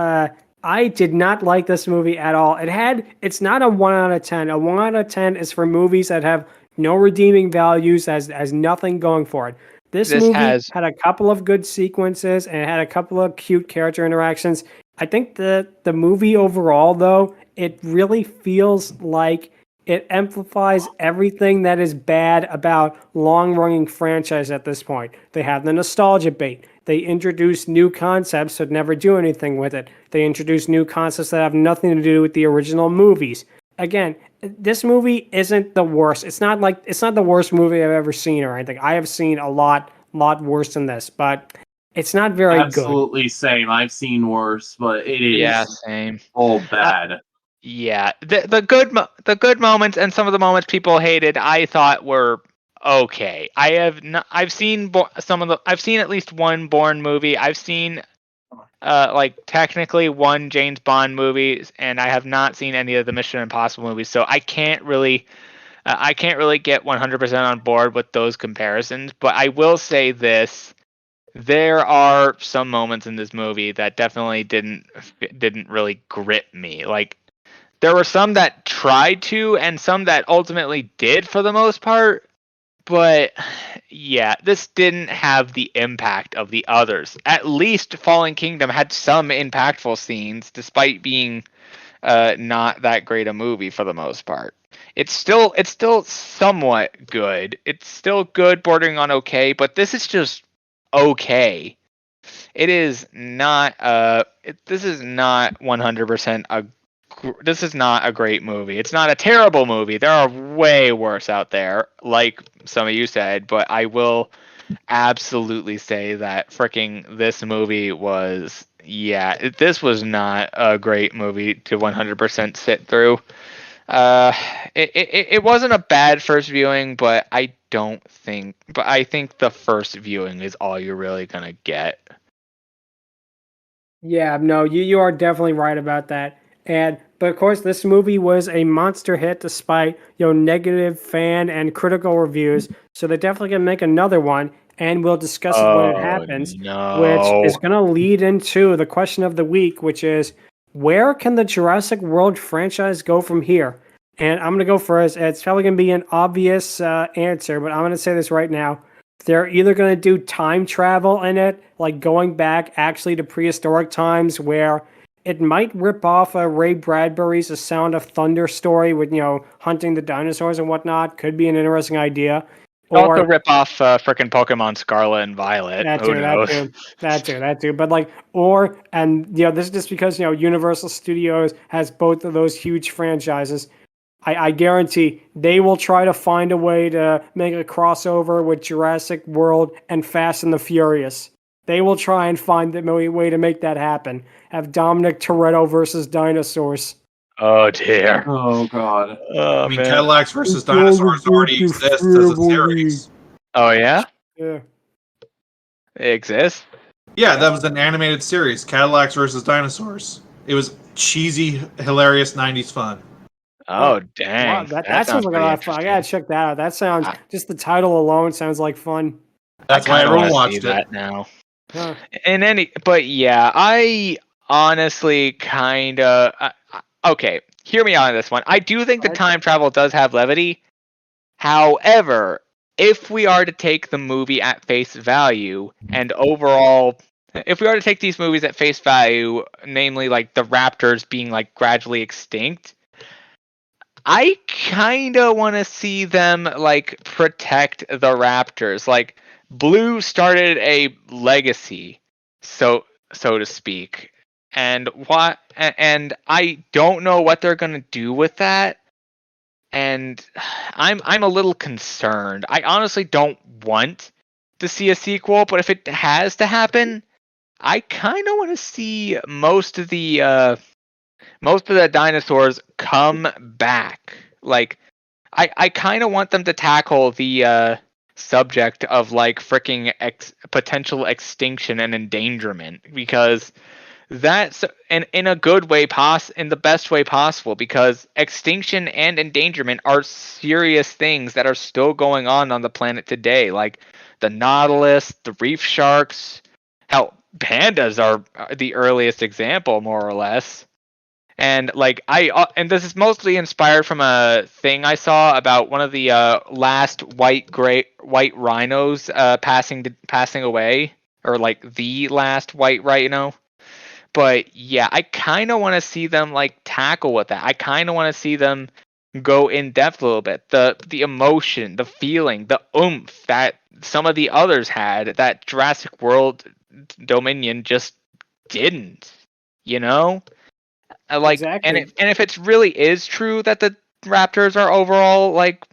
I did not like this movie at all. It's not a 1 out of 10. A 1 out of 10 is for movies that have no redeeming values, has nothing going for it. This movie had a couple of good sequences and it had a couple of cute character interactions. I think the movie overall, though, it really feels like it amplifies everything that is bad about long-running franchise at this point. They have the nostalgia bait. They introduce new concepts but never do anything with it. They introduce new concepts that have nothing to do with the original movies. Again, this movie isn't the worst. It's not the worst movie I've ever seen or anything. I have seen a lot worse than this, but it's not very good. Absolutely same. I've seen worse, but it is same. All bad. Yeah, the good moments and some of the moments people hated, I thought were okay. I've seen at least one Bourne movie. I've seen technically one James Bond movie, and I have not seen any of the Mission Impossible movies. So I can't really get 100% on board with those comparisons. But I will say this: there are some moments in this movie that definitely didn't really grip me. Like, there were some that tried to, and some that ultimately did for the most part. But yeah, this didn't have the impact of the others. At least Fallen Kingdom had some impactful scenes, despite being not that great a movie for the most part. It's still somewhat good. It's still good, bordering on okay, but this is just okay. It is not. This is not 100% this is not a great movie. It's not a terrible movie. There are way worse out there, like some of you said, but I will absolutely say that this movie was, this was not a great movie to 100% sit through. It wasn't a bad first viewing, but I think the first viewing is all you're really gonna get. Yeah, no, you are definitely right about that. But of course, this movie was a monster hit despite negative fan and critical reviews. So they're definitely gonna make another one, and we'll discuss it when it happens. Which is gonna lead into the question of the week, which is, where can the Jurassic World franchise go from here? And I'm gonna go first. It's probably gonna be an obvious answer, but I'm gonna say this right now. They're either going to do time travel in it, like going back actually to prehistoric times, where it might rip off Ray Bradbury's A Sound of Thunder story with, hunting the dinosaurs and whatnot. Could be an interesting idea. Or also rip off frickin' Pokemon Scarlet and Violet. That too. But this is just because, Universal Studios has both of those huge franchises. I guarantee they will try to find a way to make a crossover with Jurassic World and Fast and the Furious. They will try and find the way to make that happen. Have Dominic Toretto versus dinosaurs. Oh dear. Oh god. I mean, Cadillacs versus dinosaurs already exists as a series. Oh yeah? Yeah. It exists? Yeah, that was an animated series, Cadillacs versus dinosaurs. It was cheesy, hilarious 90s fun. Oh dang! Wow, that sounds like a lot of fun. I gotta check that out. That sounds just the title alone sounds like fun. That's why everyone watched it now. Huh. I honestly kind of okay. Hear me out on this one. I do think the time travel does have levity. However, if we are to take the movie at face value and overall. If we are to take these movies at face value, namely like the raptors being like gradually extinct, I kind of want to see them like protect the raptors. Like Blue started a legacy, so to speak, and I don't know what they're gonna do with that. And I'm a little concerned. I honestly don't want to see a sequel, but if it has to happen, I kind of want to see most of the dinosaurs come back. Like, I kind of want them to tackle the subject of like freaking potential extinction and endangerment, because that's in a good way, in the best way possible, because extinction and endangerment are serious things that are still going on the planet today. Like the nautilus, the reef sharks, hell, pandas are the earliest example, more or less. And like and this is mostly inspired from a thing I saw about one of the last white rhinos passing away, or like the last white rhino. But yeah, I kind of want to see them like tackle with that. I kind of want to see them go in depth a little bit. The emotion, the feeling, the oomph that some of the others had that Jurassic World Dominion just didn't. You know? Like, exactly. and if it really is true that the raptors are overall like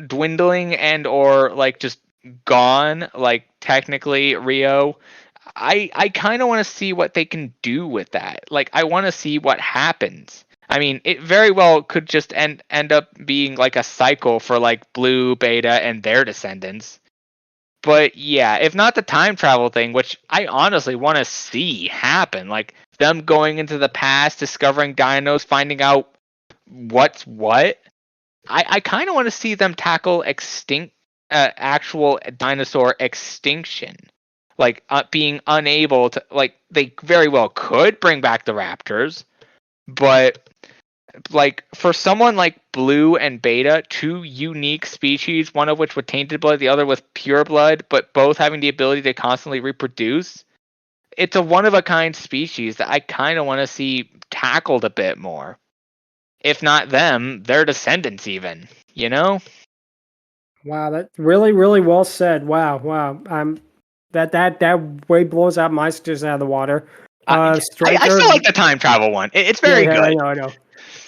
dwindling and or like just gone, like technically, Rio, I kind of want to see what they can do with that. Like, I want to see what happens. I mean, it very well could just end up being like a cycle for like Blue, Beta, and their descendants. But yeah, if not the time travel thing, which I honestly want to see happen, like them going into the past, discovering dinos, finding out what's what. I kind of want to see them tackle actual dinosaur extinction. Like being unable to, like, they very well could bring back the raptors, but like for someone like Blue and Beta, two unique species, one of which with tainted blood, the other with pure blood, but both having the ability to constantly reproduce, it's a one of a kind species that I kind of want to see tackled a bit more. If not them, their descendants even, you know? Wow, that's really, really well said. Wow. That way blows out my stitches out of the water. Stryker, I still like the time travel one. It's very good. I know.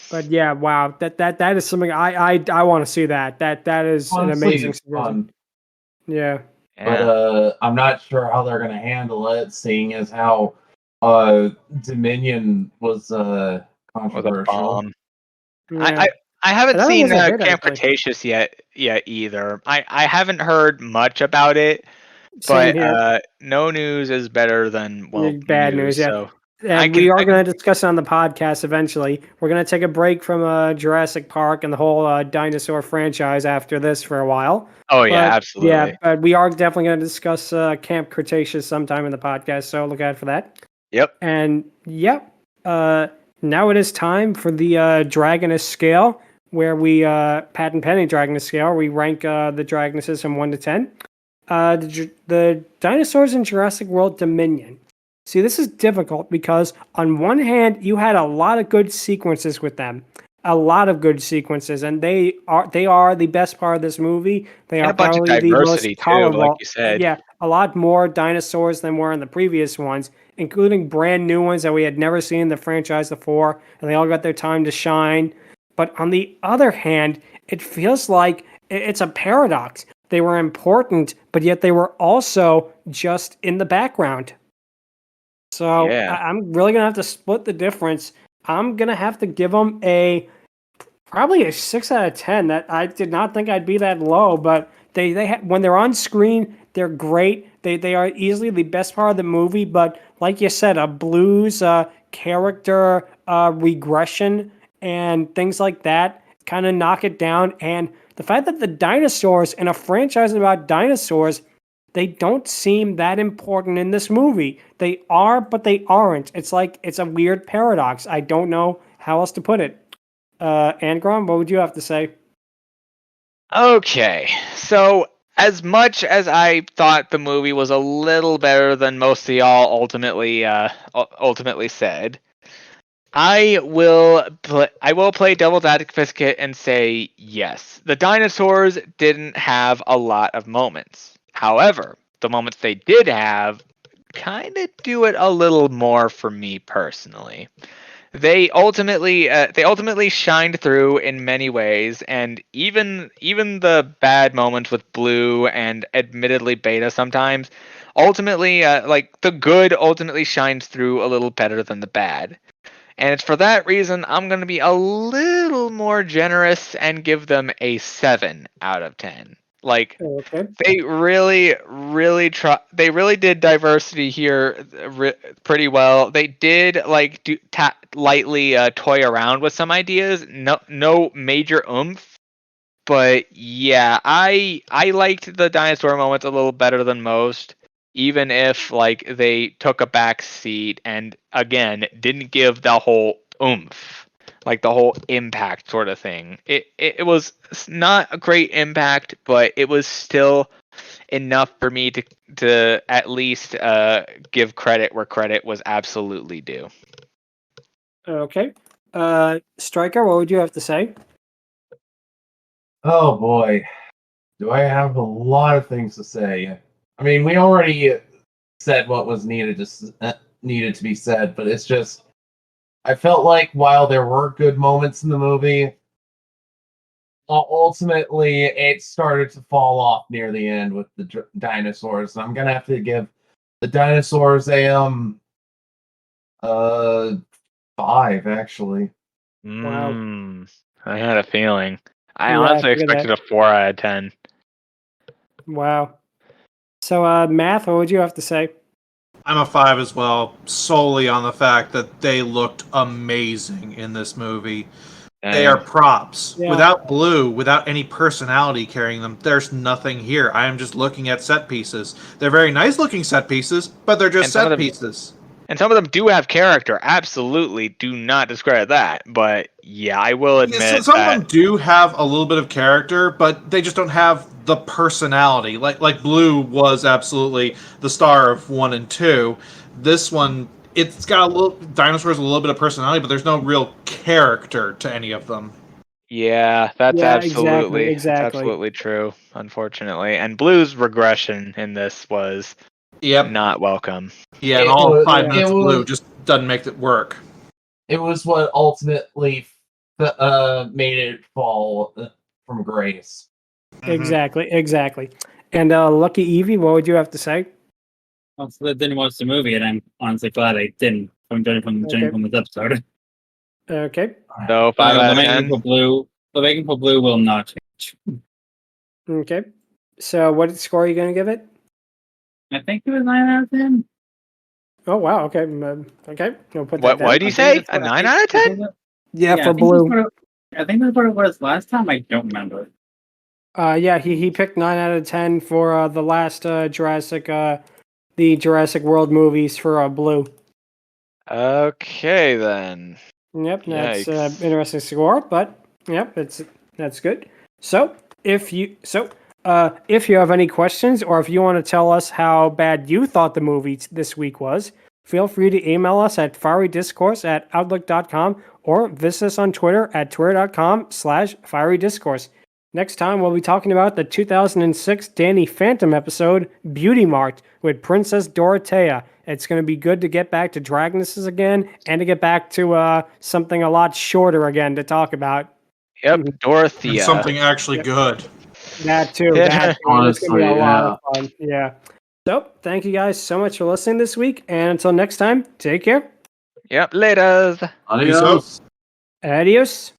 But yeah, wow, that is something I want to see. That is honestly, an amazing fun. Yeah. But I'm not sure how they're gonna handle it, seeing as how Dominion was controversial. Yeah. I haven't seen Camp Cretaceous yet either. I haven't heard much about it. But no news is better than bad news. Yeah. So and we are going to discuss it on the podcast eventually. We're going to take a break from Jurassic Park and the whole dinosaur franchise after this for a while. Oh, yeah, absolutely. Yeah, but we are definitely going to discuss Camp Cretaceous sometime in the podcast, so look out for that. Yep. And, now it is time for the Dragoness Scale, where we, Pat and Penny Dragoness Scale, we rank the Dragonesses from 1 to 10. The dinosaurs in Jurassic World Dominion. See, this is difficult because on one hand, you had a lot of good sequences with them. A lot of good sequences, and they are the best part of this movie. They are probably the most tolerable. Like you said. Yeah, a lot more dinosaurs than were in the previous ones, including brand new ones that we had never seen in the franchise before, and they all got their time to shine. But on the other hand, it feels like it's a paradox. They were important, but yet they were also just in the background. So I'm really going to have to split the difference. I'm going to have to give them probably a 6 out of 10. That I did not think I'd be that low, but they when they're on screen, they're great. They are easily the best part of the movie, but like you said, Blue's character regression and things like that kind of knock it down. And the fact that the dinosaurs in a franchise about dinosaurs, they don't seem that important in this movie. They are, but they aren't. It's like, it's a weird paradox. I don't know how else to put it. Angron, what would you have to say? Okay, so as much as I thought the movie was a little better than most of y'all ultimately said, I will play devil's advocate and say yes. The dinosaurs didn't have a lot of moments. However, the moments they did have kind of do it a little more for me personally. They ultimately shined through in many ways, and even the bad moments with Blue and admittedly Beta sometimes, ultimately the good ultimately shines through a little better than the bad. And it's for that reason I'm going to be a little more generous and give them a 7 out of 10. Like, they really did diversity here pretty well. They did lightly toy around with some ideas. No major oomph. But yeah, I liked the dinosaur moments a little better than most, even if they took a back seat and again didn't give the whole oomph, the whole impact sort of thing. It was not a great impact, but it was still enough for me to at least give credit where credit was absolutely due. Okay. Stryker, what would you have to say? Oh boy, do I have a lot of things to say. I mean, we already said what was needed to be said, but it's just, I felt like while there were good moments in the movie, ultimately it started to fall off near the end with the dinosaurs. And I'm gonna have to give the dinosaurs a 5 actually. Wow. I had a feeling. I honestly expected a 4 out of 10. Wow. So, Math, what would you have to say? I'm a 5 as well, solely on the fact that they looked amazing in this movie. They are props. Yeah. Without Blue, without any personality carrying them, there's nothing here. I am just looking at set pieces. They're very nice looking set pieces, but they're just set pieces. And some of them do have character. Absolutely, do not discredit that. But yeah, I will admit some of them do have a little bit of character, but they just don't have the personality. Like Blue was absolutely the star of 1 and 2. This one, it's got dinosaurs, a little bit of personality, but there's no real character to any of them. Yeah, that's absolutely true, unfortunately. And Blue's regression in this was not welcome. Yeah, and all 5 minutes of Blue just doesn't make it work. It was what ultimately made it fall from grace. Exactly. And LuckyEevee, what would you have to say? I didn't watch the movie, and I'm honestly glad I didn't. I'm judging from this episode. Okay. So 5 out of 10. The rating for Blue will not change. Okay. So what score are you going to give it? I think it was 9 out of 10. Oh wow! Okay, okay. We'll put what? That Why do you say a 9 out of 10? Yeah, for Blue. I think that's what it was last time. I don't remember. Yeah, he picked 9 out of 10 for the last Jurassic, the Jurassic World movies for Blue. Okay then. Yep, that's interesting score, but yep, that's good. So if you have any questions, or if you want to tell us how bad you thought the movie this week was, feel free to email us at fierydiscourse@outlook.com or visit us on Twitter at twitter.com/fierydiscourse. Next time, we'll be talking about the 2006 Danny Phantom episode, Beauty Marked, with Princess Dorothea. It's going to be good to get back to Dragonesses again, and to get back to something a lot shorter again to talk about. Yep, Dorothea. And something actually good. That too. That is going to be a lot of fun. Yeah. So, thank you guys so much for listening this week, and until next time, take care. Yep, later. Adios. Adios.